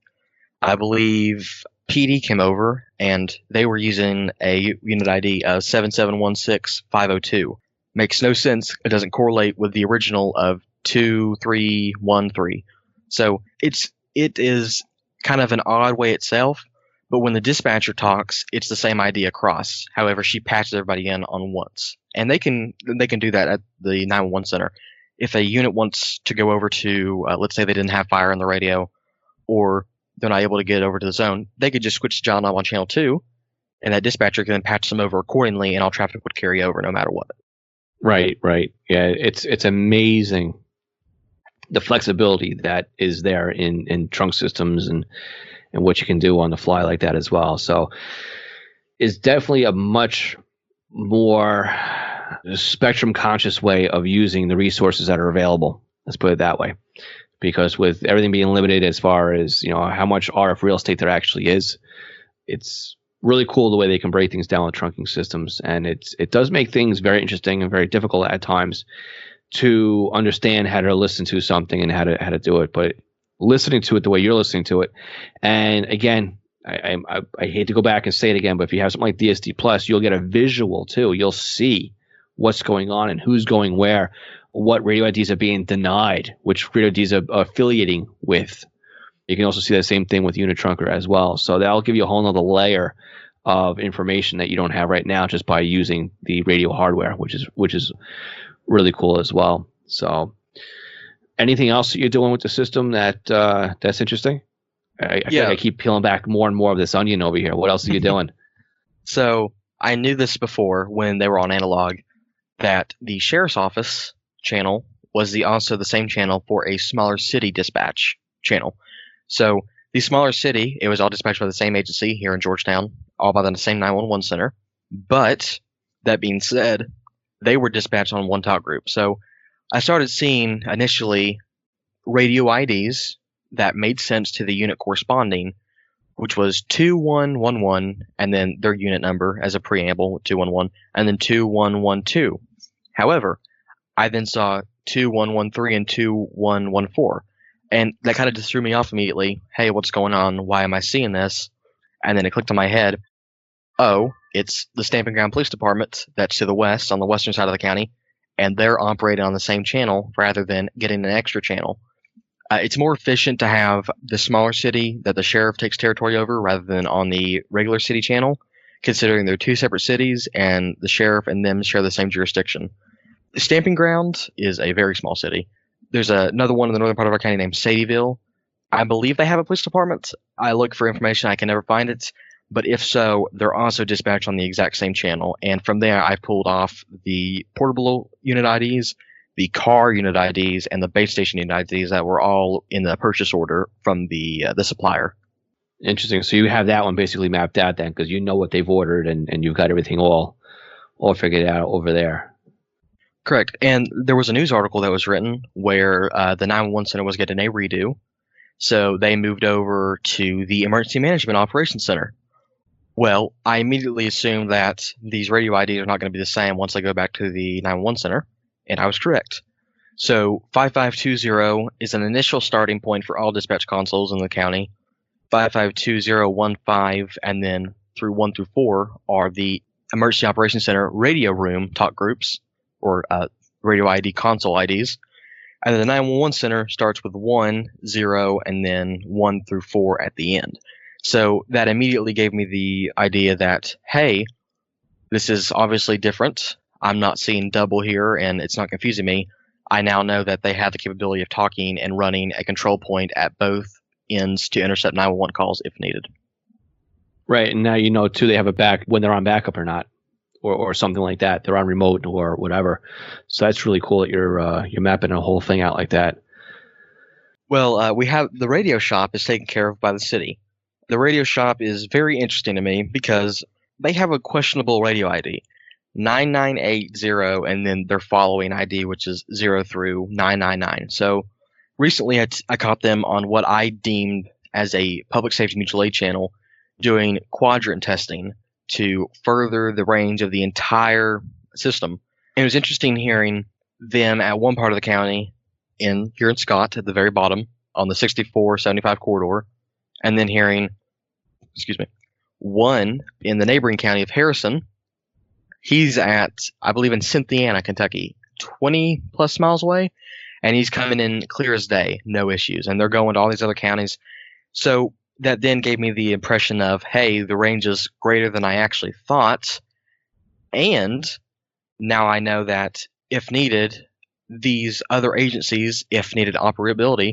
Speaker 3: I believe PD came over, and they were using a unit ID of 7716502. Makes no sense. It doesn't correlate with the original of 2313. So it is kind of an odd way itself, but when the dispatcher talks, it's the same ID across. However, she patches everybody in on once. And they can do that at the 911 center. If a unit wants to go over to, let's say they didn't have fire on the radio, or they're not able to get over to the zone, they could just switch to dial knob on channel 2, and that dispatcher can then patch them over accordingly, and all traffic would carry over no matter what.
Speaker 1: Right. Yeah, it's amazing the flexibility that is there in trunk systems and what you can do on the fly like that as well. So it's definitely a much more spectrum conscious way of using the resources that are available. Let's put it that way. Because with everything being limited as far as, how much RF real estate there actually is, it's really cool the way they can break things down with trunking systems. And it does make things very interesting and very difficult at times to understand how to listen to something and how to do it. But listening to it the way you're listening to it, and again, I hate to go back and say it again, but if you have something like DSD Plus, you'll get a visual too. You'll see what's going on and who's going where, what radio IDs are being denied, which radio IDs are affiliating with. You can also see the same thing with Unitrunker as well. So that'll give you a whole nother layer of information that you don't have right now just by using the radio hardware, which is really cool as well. So anything else that you're doing with the system that's interesting? I feel like I keep peeling back more and more of this onion over here. What else are you doing?
Speaker 3: So I knew this before when they were on analog, that the sheriff's office channel was also the same channel for a smaller city dispatch channel. So the smaller city, it was all dispatched by the same agency here in Georgetown, all by the same 911 center. But that being said, they were dispatched on one talk group. So I started seeing initially radio IDs that made sense to the unit corresponding, which was 2111 and then their unit number as a preamble, 211, and then 2112. However, I then saw 2113 and 2114, and that kind of just threw me off immediately. Hey, what's going on? Why am I seeing this? And then it clicked on my head. Oh, it's the Stamping Ground Police Department that's to the west, on the western side of the county, and they're operating on the same channel rather than getting an extra channel. It's more efficient to have the smaller city that the sheriff takes territory over rather than on the regular city channel, considering they're two separate cities and the sheriff and them share the same jurisdiction. The Stamping Ground is a very small city. There's another one in the northern part of our county named Sadieville. I believe they have a police department. I look for information. I can never find it. But if so, they're also dispatched on the exact same channel. And from there, I pulled off the portable unit IDs, the car unit IDs, and the base station unit IDs that were all in the purchase order from the supplier.
Speaker 1: Interesting. So you have that one basically mapped out then, because you know what they've ordered and you've got everything all figured out over there.
Speaker 3: Correct. And there was a news article that was written where the 911 center was getting a redo. So they moved over to the Emergency Management Operations Center. Well, I immediately assumed that these radio IDs are not going to be the same once I go back to the 911 center, and I was correct. So 5520 is an initial starting point for all dispatch consoles in the county. 552015 and then through 1 through 4 are the Emergency Operations Center radio room talk groups. or radio ID console IDs. And then the 911 center starts with 1, 0, and then 1 through 4 at the end. So that immediately gave me the idea that, hey, this is obviously different. I'm not seeing double here, and it's not confusing me. I now know that they have the capability of talking and running a control point at both ends to intercept 911 calls if needed.
Speaker 1: Right, and now you know, too, they have it when they're on backup or not. Or something like that. They're on remote or whatever. So that's really cool that you're mapping a whole thing out like that.
Speaker 3: Well, we have the radio shop is taken care of by the city. The radio shop is very interesting to me because they have a questionable radio ID, 9980, and then their following ID, which is 0 through 999. So recently I caught them on what I deemed as a public safety mutual aid channel doing quadrant testing to further the range of the entire system. And it was interesting hearing them at one part of the county here in Scott at the very bottom on the 64-75 corridor, and then hearing, one in the neighboring county of Harrison. He's at, I believe, in Cynthiana, Kentucky, 20 plus miles away, and he's coming in clear as day, no issues. And they're going to all these other counties. So that then gave me the impression of, hey, the range is greater than I actually thought. And now I know that if needed, these other agencies, if needed operability,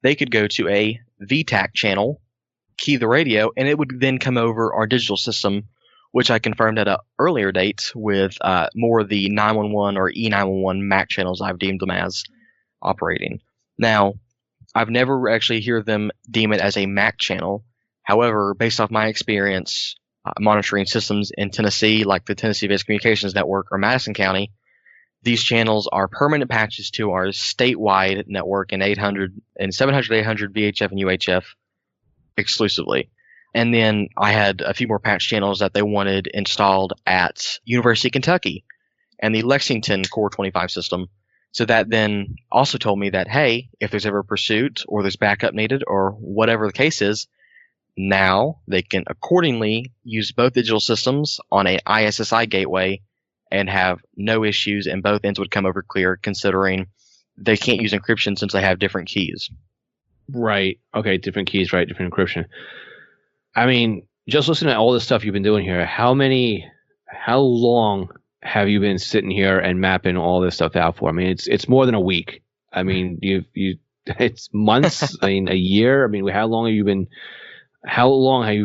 Speaker 3: they could go to a VTAC channel, key the radio, and it would then come over our digital system, which I confirmed at an earlier date with more of the 911 or E911 MAC channels I've deemed them as operating. Now, I've never actually heard them deem it as a MAC channel. However, based off my experience monitoring systems in Tennessee, like the Tennessee-based Communications Network or Madison County, these channels are permanent patches to our statewide network in 700, 800 VHF and UHF exclusively. And then I had a few more patch channels that they wanted installed at University of Kentucky and the Lexington Core 25 system. So that then also told me that, hey, if there's ever a pursuit or there's backup needed or whatever the case is, now they can accordingly use both digital systems on a ISSI gateway and have no issues, and both ends would come over clear, considering they can't use encryption since they have different keys.
Speaker 1: Right. Okay, different keys, right, different encryption. I mean, just listening to all this stuff you've been doing here, how long have you been sitting here and mapping all this stuff out for? I mean, it's more than a week. I mean, it's months. I mean, a year. I mean, how long have you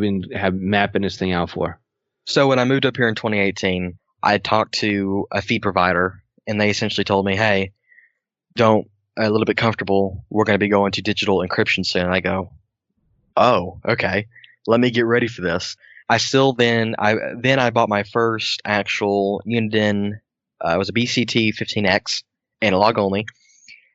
Speaker 1: been mapping this thing out for?
Speaker 3: So when I moved up here in 2018, I talked to a feed provider, and they essentially told me, "Hey, a little bit comfortable. We're going to be going to digital encryption soon." And I go, "Oh, okay. Let me get ready for this." I bought my first actual Uniden. It was a BCT 15X analog only,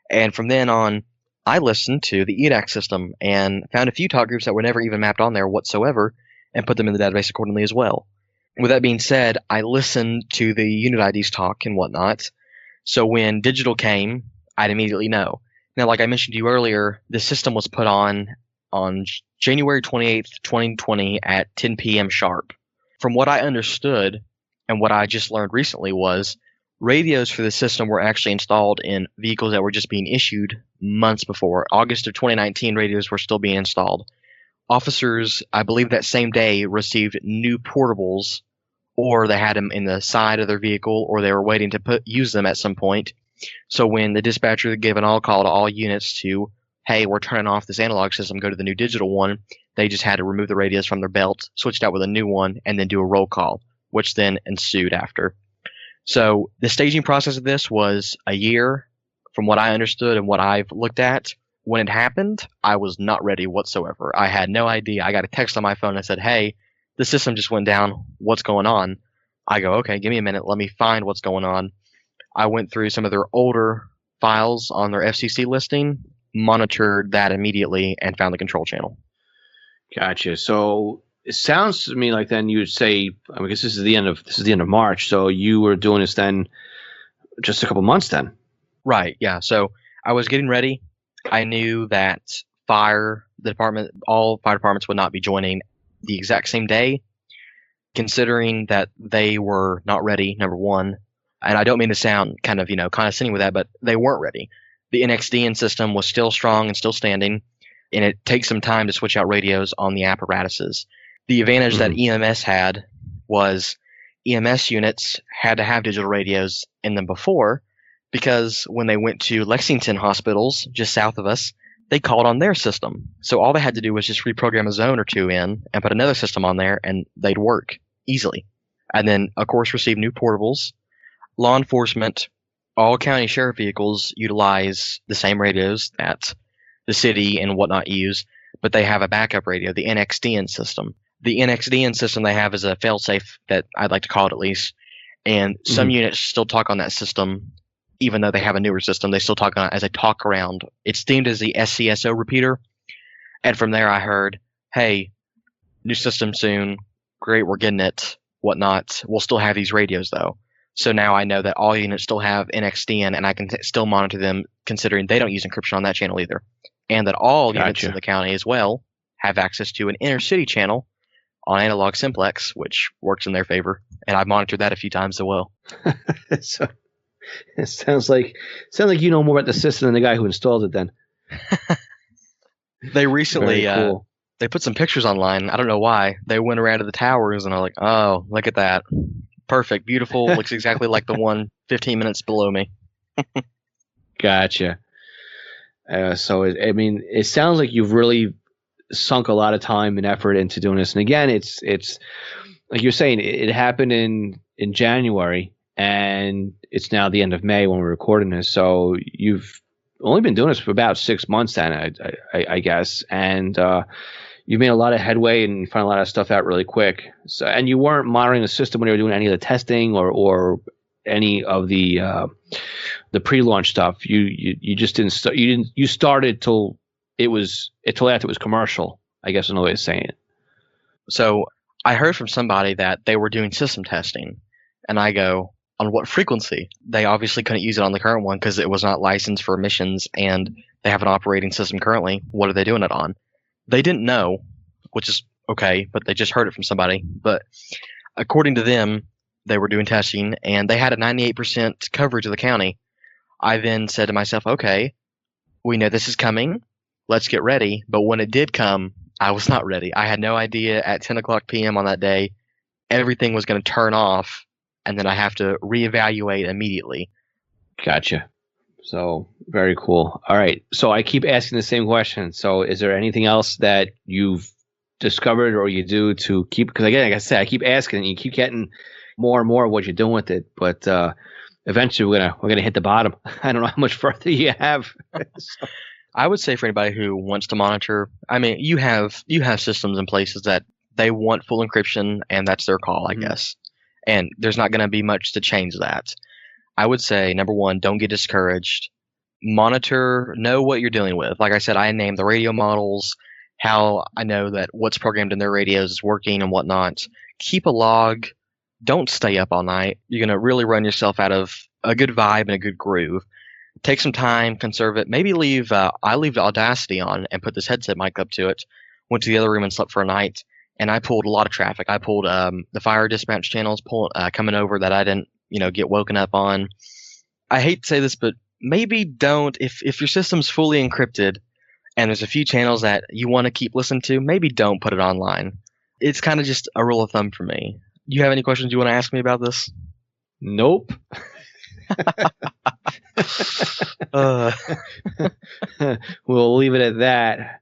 Speaker 3: and from then on, I listened to the EDAC system and found a few talk groups that were never even mapped on there whatsoever, and put them in the database accordingly as well. With that being said, I listened to the unit IDs talk and whatnot. So when digital came, I'd immediately know. Now, like I mentioned to you earlier, the system was put on January 28th, 2020 at 10 p.m. sharp. From what I understood and what I just learned recently was radios for the system were actually installed in vehicles that were just being issued months before. August of 2019, radios were still being installed. Officers, I believe that same day, received new portables, or they had them in the side of their vehicle, or they were waiting to use them at some point. So when the dispatcher gave an all call to all units to, hey, we're turning off this analog system, go to the new digital one, they just had to remove the radios from their belt, switch it out with a new one, and then do a roll call, which then ensued after. So the staging process of this was a year, from what I understood and what I've looked at. When it happened, I was not ready whatsoever. I had no idea. I got a text on my phone that said, hey, the system just went down. What's going on? I go, okay, give me a minute. Let me find what's going on. I went through some of their older files on their FCC listing, monitored that immediately, and found the control channel.
Speaker 1: Gotcha. So it sounds to me like then you would say, I guess this is the end of March. So you were doing this then just a couple months then.
Speaker 3: Right. Yeah. So I was getting ready. I knew that all fire departments would not be joining the exact same day, considering that they were not ready, number one. And I don't mean to sound kind of, condescending with that, but they weren't ready. The NXDN system was still strong and still standing, and it takes some time to switch out radios on the apparatuses. The advantage that EMS had was EMS units had to have digital radios in them before, because when they went to Lexington hospitals just south of us, they called on their system. So all they had to do was just reprogram a zone or two in and put another system on there, and they'd work easily. And then, of course, receive new portables. Law enforcement, all county sheriff vehicles utilize the same radios that the city and whatnot use, but they have a backup radio, the NXDN system. The NXDN system they have is a failsafe, that I'd like to call it at least, and some units still talk on that system. Even though they have a newer system, they still talk on it as a talk around. It's themed as the SCSO repeater. And from there I heard, hey, new system soon. Great, we're getting it, whatnot. We'll still have these radios though. So now I know that all units still have NXDN, and I can still monitor them, considering they don't use encryption on that channel either. And that all units in the county as well have access to an inner city channel on analog simplex, which works in their favor. And I've monitored that a few times as well.
Speaker 1: So it sounds like you know more about the system than the guy who installed it then.
Speaker 3: They recently they put some pictures online. I don't know why. They went around to the towers and are like, oh, look at that. Perfect, beautiful, looks exactly like the one 15 minutes below me.
Speaker 1: Gotcha. So it sounds like you've really sunk a lot of time and effort into doing this. And again, it's like you're saying, it happened in January, and it's now the end of May when we're recording this. So you've only been doing this for about 6 months then, I guess. And you've made a lot of headway and found a lot of stuff out really quick. So, and you weren't monitoring the system when you were doing any of the testing or any of the pre-launch stuff. You just didn't start. You started till after it was commercial, I guess is another way of saying it.
Speaker 3: So I heard from somebody that they were doing system testing, and I go, on what frequency? They obviously couldn't use it on the current one because it was not licensed for emissions, and they have an operating system currently. What are they doing it on? They didn't know, which is okay, but they just heard it from somebody. But according to them, they were doing testing, and they had a 98% coverage of the county. I then said to myself, okay, we know this is coming. Let's get ready. But when it did come, I was not ready. I had no idea at 10 o'clock p.m. on that day, everything was going to turn off, and then I have to reevaluate immediately.
Speaker 1: Gotcha. So very cool. All right. So I keep asking the same question. So is there anything else that you've discovered or you do to keep, because again, like I said, I keep asking and you keep getting more and more of what you're doing with it. But eventually we're gonna hit the bottom. I don't know how much further you have. So.
Speaker 3: I would say for anybody who wants to monitor, I mean, you have systems in places that they want full encryption, and that's their call, I guess. And there's not going to be much to change that. I would say, number one, don't get discouraged. Monitor, know what you're dealing with. Like I said, I named the radio models, how I know that what's programmed in their radios is working and whatnot. Keep a log. Don't stay up all night. You're going to really run yourself out of a good vibe and a good groove. Take some time, conserve it. Maybe leave, I leave the Audacity on and put this headset mic up to it. Went to the other room and slept for a night. And I pulled a lot of traffic. I pulled the fire dispatch channels coming over that I didn't, get woken up on. I hate to say this, but maybe don't, if your system's fully encrypted and there's a few channels that you want to keep listening to, maybe don't put it online. It's kind of just a rule of thumb for me. You have any questions you want to ask me about this?
Speaker 1: Nope. We'll leave it at that.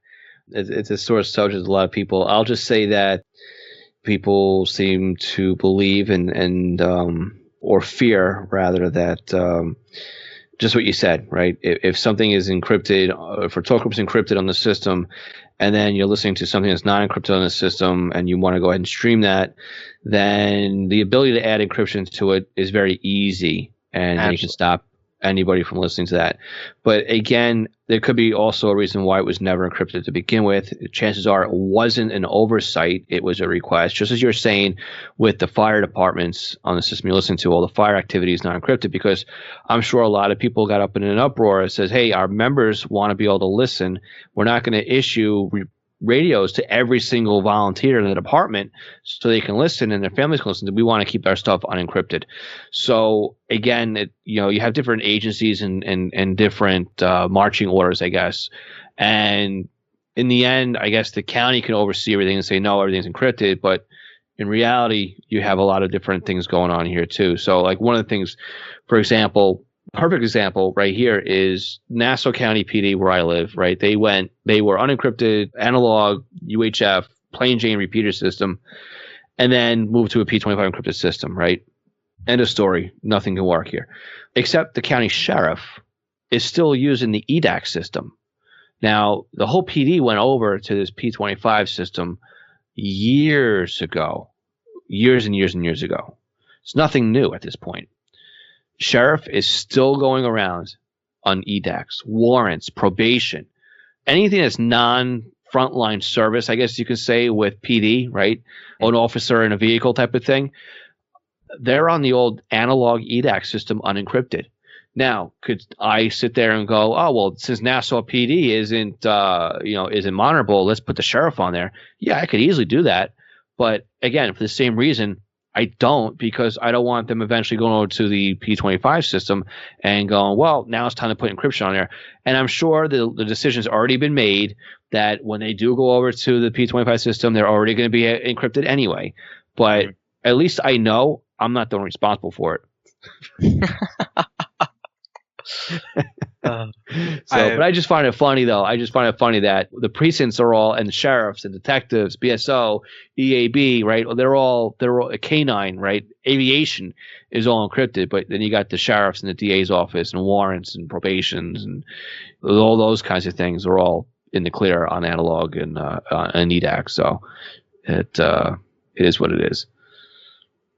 Speaker 1: It's a sore subject to a lot of people. I'll just say that people seem to believe and or fear rather that just what you said, right? If something is encrypted, if a talk group is encrypted on the system, and then you're listening to something that's not encrypted on the system, and you want to go ahead and stream that, then the ability to add encryption to it is very easy, and you can stop anybody from listening to that. But again, there could be also a reason why it was never encrypted to begin with. Chances are it wasn't an oversight, it was a request. Just as you're saying with the fire departments on the system you're listening to, all the fire activity is not encrypted, because I'm sure a lot of people got up in an uproar that says, hey, our members want to be able to listen. We're not going to issue radios to every single volunteer in the department so they can listen and their families can listen. We want to keep our stuff unencrypted. So again, you have different agencies and different marching orders, I guess. And in the end, I guess the county can oversee everything and say, no, everything's encrypted. But in reality, you have a lot of different things going on here too. So like one of the things, for example, perfect example right here is Nassau County PD, where I live, right? They were unencrypted, analog, UHF, plain Jane repeater system, and then moved to a P25 encrypted system, right? End of story. Nothing can work here. Except the county sheriff is still using the EDAX system. Now, the whole PD went over to this P25 system years ago. Years and years and years ago. It's nothing new at this point. Sheriff is still going around on EDAX, warrants, probation, anything that's non-frontline service, I guess you could say, with PD, right? An officer in a vehicle type of thing. They're on the old analog EDAX system unencrypted. Now, could I sit there and go, oh, well, since Nassau PD isn't monitorable, let's put the sheriff on there? Yeah, I could easily do that. But again, for the same reason, I don't, because I don't want them eventually going over to the P25 system and going, well, now it's time to put encryption on there. And I'm sure the decision's already been made that when they do go over to the P25 system, they're already going to be encrypted anyway. But at least I know I'm not the one responsible for it. But I just find it funny, though. I just find it funny that the precincts are all, and the sheriffs and detectives, BSO, EAB, right? They're all canine, right? Aviation is all encrypted, but then you got the sheriffs and the DA's office and warrants and probations and all those kinds of things are all in the clear on analog and EDAX. So it is what it is.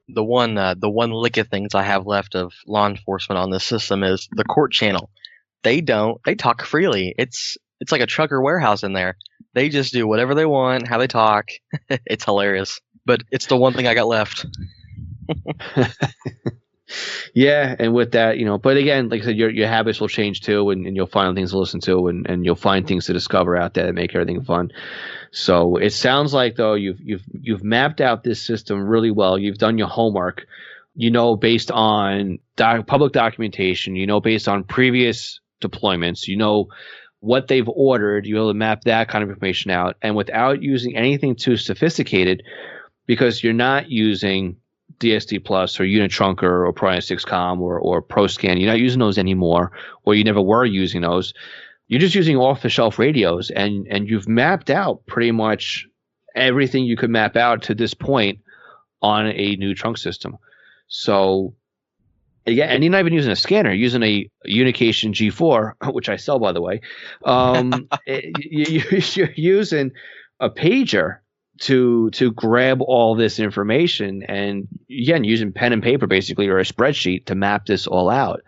Speaker 3: The one lick of things I have left of law enforcement on this system is the court channel. They talk freely. It's like a trucker warehouse in there. They just do whatever they want, how they talk. It's hilarious. But it's the one thing I got left.
Speaker 1: Yeah, and with that, but again, like I said, your habits will change too, and you'll find things to listen to, and you'll find things to discover out there that make everything fun. So it sounds like, though, you've mapped out this system really well. You've done your homework, based on public documentation, based on previous deployments, what they've ordered. You'll map that kind of information out, and without using anything too sophisticated, because you're not using DSD Plus or Unitrunker or Pro96Com or ProScan. You're not using those anymore, or you never were using those. You're just using off-the-shelf radios, and you've mapped out pretty much everything you could map out to this point on a new trunk system. So, yeah, and you're not even using a scanner. You're using a Unication G4, which I sell, by the way. You're using a pager to grab all this information, and again, using pen and paper basically, or a spreadsheet to map this all out.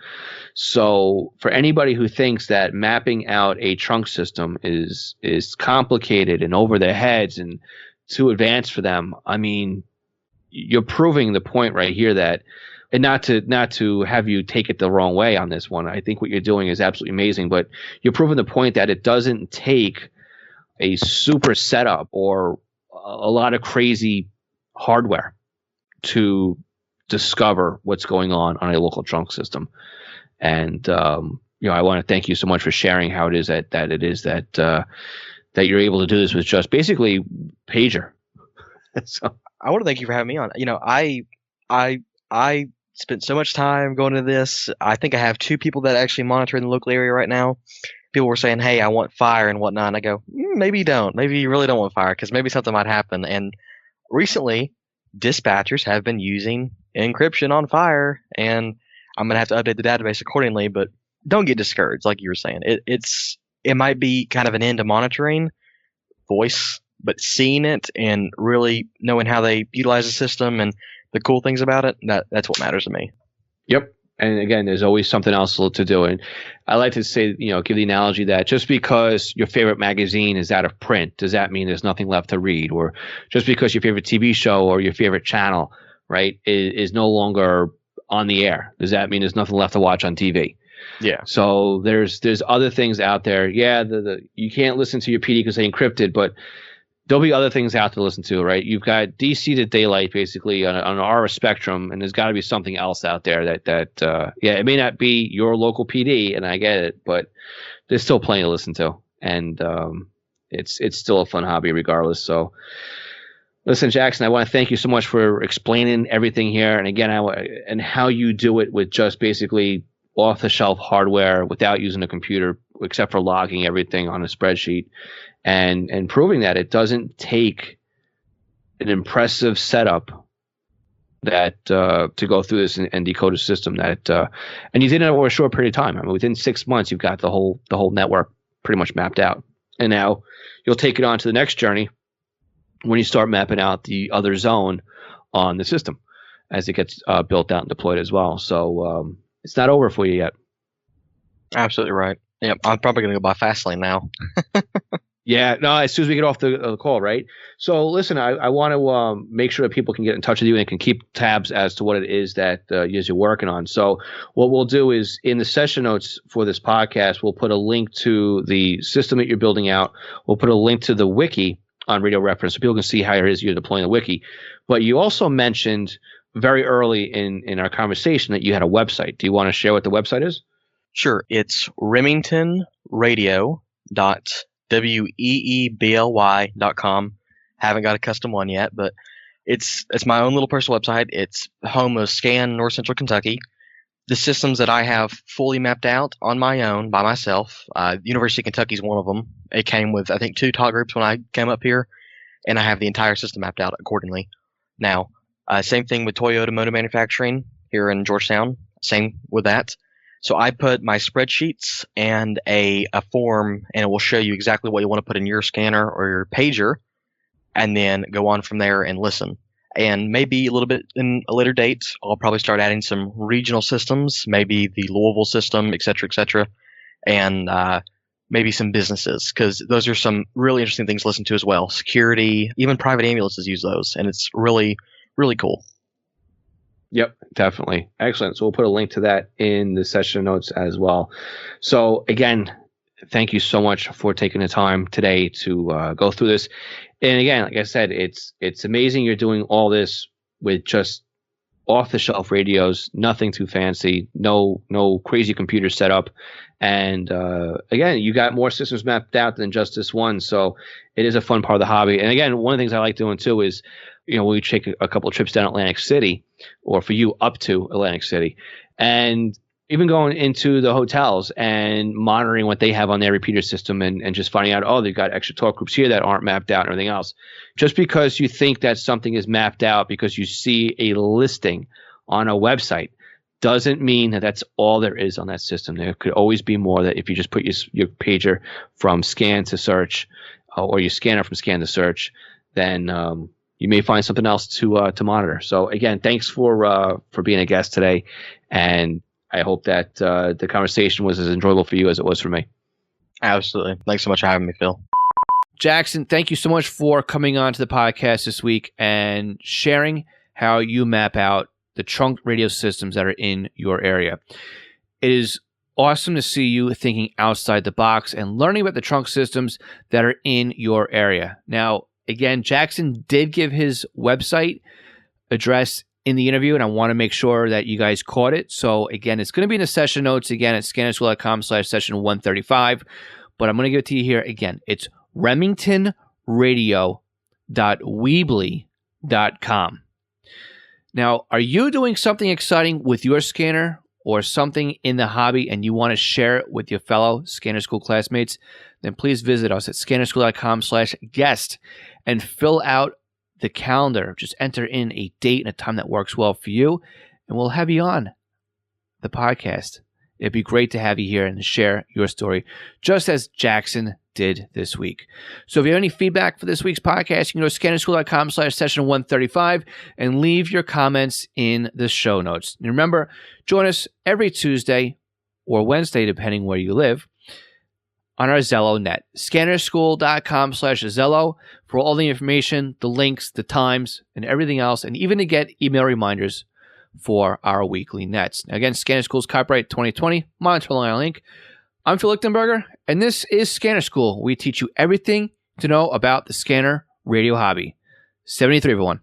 Speaker 1: So for anybody who thinks that mapping out a trunk system is complicated and over their heads and too advanced for them, I mean, you're proving the point right here that, and not to have you take it the wrong way on this one. I think what you're doing is absolutely amazing, but you're proving the point that it doesn't take a super setup or a lot of crazy hardware to discover what's going on a local trunk system. And I want to thank you so much for sharing how it is that you're able to do this with just basically pager. So
Speaker 3: I want to thank you for having me on. I spent so much time going to this. I think I have 2 people that actually monitor in the local area right now. People were saying, hey, I want fire and whatnot. And I go, maybe you don't. Maybe you really don't want fire, because maybe something might happen. And recently, dispatchers have been using encryption on fire, and I'm going to have to update the database accordingly. But don't get discouraged, like you were saying. It might be kind of an end to monitoring voice, but seeing it and really knowing how they utilize the system and the cool things about it, that's what matters to me.
Speaker 1: Yep. And again, there's always something else to do. And I like to say, give the analogy that just because your favorite magazine is out of print, does that mean there's nothing left to read? Or just because your favorite TV show or your favorite channel, right, is no longer on the air, does that mean there's nothing left to watch on TV?
Speaker 3: Yeah.
Speaker 1: So there's other things out there. Yeah, you can't listen to your PD because they encrypted, but there'll be other things out to listen to, right? You've got DC to daylight basically on our spectrum, and there's got to be something else out there that it may not be your local PD, and I get it, but there's still plenty to listen to, and it's still a fun hobby regardless. So, listen, Jackson, I want to thank you so much for explaining everything here, and again, and how you do it with just basically off-the-shelf hardware without using a computer, except for logging everything on a spreadsheet. And proving that it doesn't take an impressive setup that to go through this and decode a system and you did it over a short period of time. I mean, within 6 months, you've got the whole network pretty much mapped out, and now you'll take it on to the next journey when you start mapping out the other zone on the system as it gets built out and deployed as well. So it's not over for you yet.
Speaker 3: Absolutely right. Yep, I'm probably going to go buy Fastlane now.
Speaker 1: Yeah, no, as soon as we get off the call, right? So listen, I want to make sure that people can get in touch with you and can keep tabs as to what it is that you're working on. So what we'll do is in the session notes for this podcast, we'll put a link to the system that you're building out. We'll put a link to the wiki on Radio Reference so people can see how it is you're deploying the wiki. But you also mentioned very early in our conversation that you had a website. Do you want to share what the website is?
Speaker 3: Sure. It's remingtonradio.weebly.com. Haven't got a custom one yet, but it's my own little personal website. It's home of Scan North Central Kentucky. The systems that I have fully mapped out on my own by myself. University of Kentucky is one of them. It came with, I think, 2 talk groups when I came up here, and I have the entire system mapped out accordingly. Now, same thing with Toyota Motor Manufacturing here in Georgetown. Same with that. So I put my spreadsheets and a form, and it will show you exactly what you want to put in your scanner or your pager, and then go on from there and listen. And maybe a little bit in a later date, I'll probably start adding some regional systems, maybe the Louisville system, et cetera, and maybe some businesses, because those are some really interesting things to listen to as well. Security, even private ambulances use those, and it's really, really cool.
Speaker 1: Yep, definitely. Excellent. So we'll put a link to that in the session notes as well. So again, thank you so much for taking the time today to go through this. And again, like I said, it's amazing you're doing all this with just off-the-shelf radios, nothing too fancy, no crazy computer setup. And again, you got more systems mapped out than just this one. So it is a fun part of the hobby. And again, one of the things I like doing too is, we take a couple of trips down Atlantic City, or for you up to Atlantic City, and even going into the hotels and monitoring what they have on their repeater system and just finding out, they've got extra talk groups here that aren't mapped out and everything else. Just because you think that something is mapped out because you see a listing on a website doesn't mean that that's all there is on that system. There could always be more, that if you just put your pager from scan to search, or your scanner from scan to search, then you may find something else to monitor. So again, thanks for being a guest today, and I hope that the conversation was as enjoyable for you as it was for me.
Speaker 3: Absolutely. Thanks so much for having me, Phil.
Speaker 1: Jackson, thank you so much for coming on to the podcast this week and sharing how you map out the trunk radio systems that are in your area. It is awesome to see you thinking outside the box and learning about the trunk systems that are in your area. Now, again, Jackson did give his website address in the interview, and I want to make sure that you guys caught it. So again, it's going to be in the session notes again at scannerschool.com/session135, but I'm going to give it to you here again. It's remingtonradio.weebly.com. Now, are you doing something exciting with your scanner or something in the hobby and you want to share it with your fellow Scanner School classmates? Then please visit us at scannerschool.com/guest and fill out the calendar. Just enter in a date and a time that works well for you, and we'll have you on the podcast. It'd be great to have you here and share your story, just as Jackson did this week. So if you have any feedback for this week's podcast, you can go to scannerschool.com/session135 and leave your comments in the show notes. And remember, join us every Tuesday or Wednesday, depending where you live, on our Zello net, scannerschool.com/Zello, for all the information, the links, the times, and everything else, and even to get email reminders for our weekly nets. Now, again, Scanner School's copyright 2020, Monitor Long Island Inc. I'm Phil Lichtenberger, and this is Scanner School. We teach you everything to know about the scanner radio hobby. 73, everyone.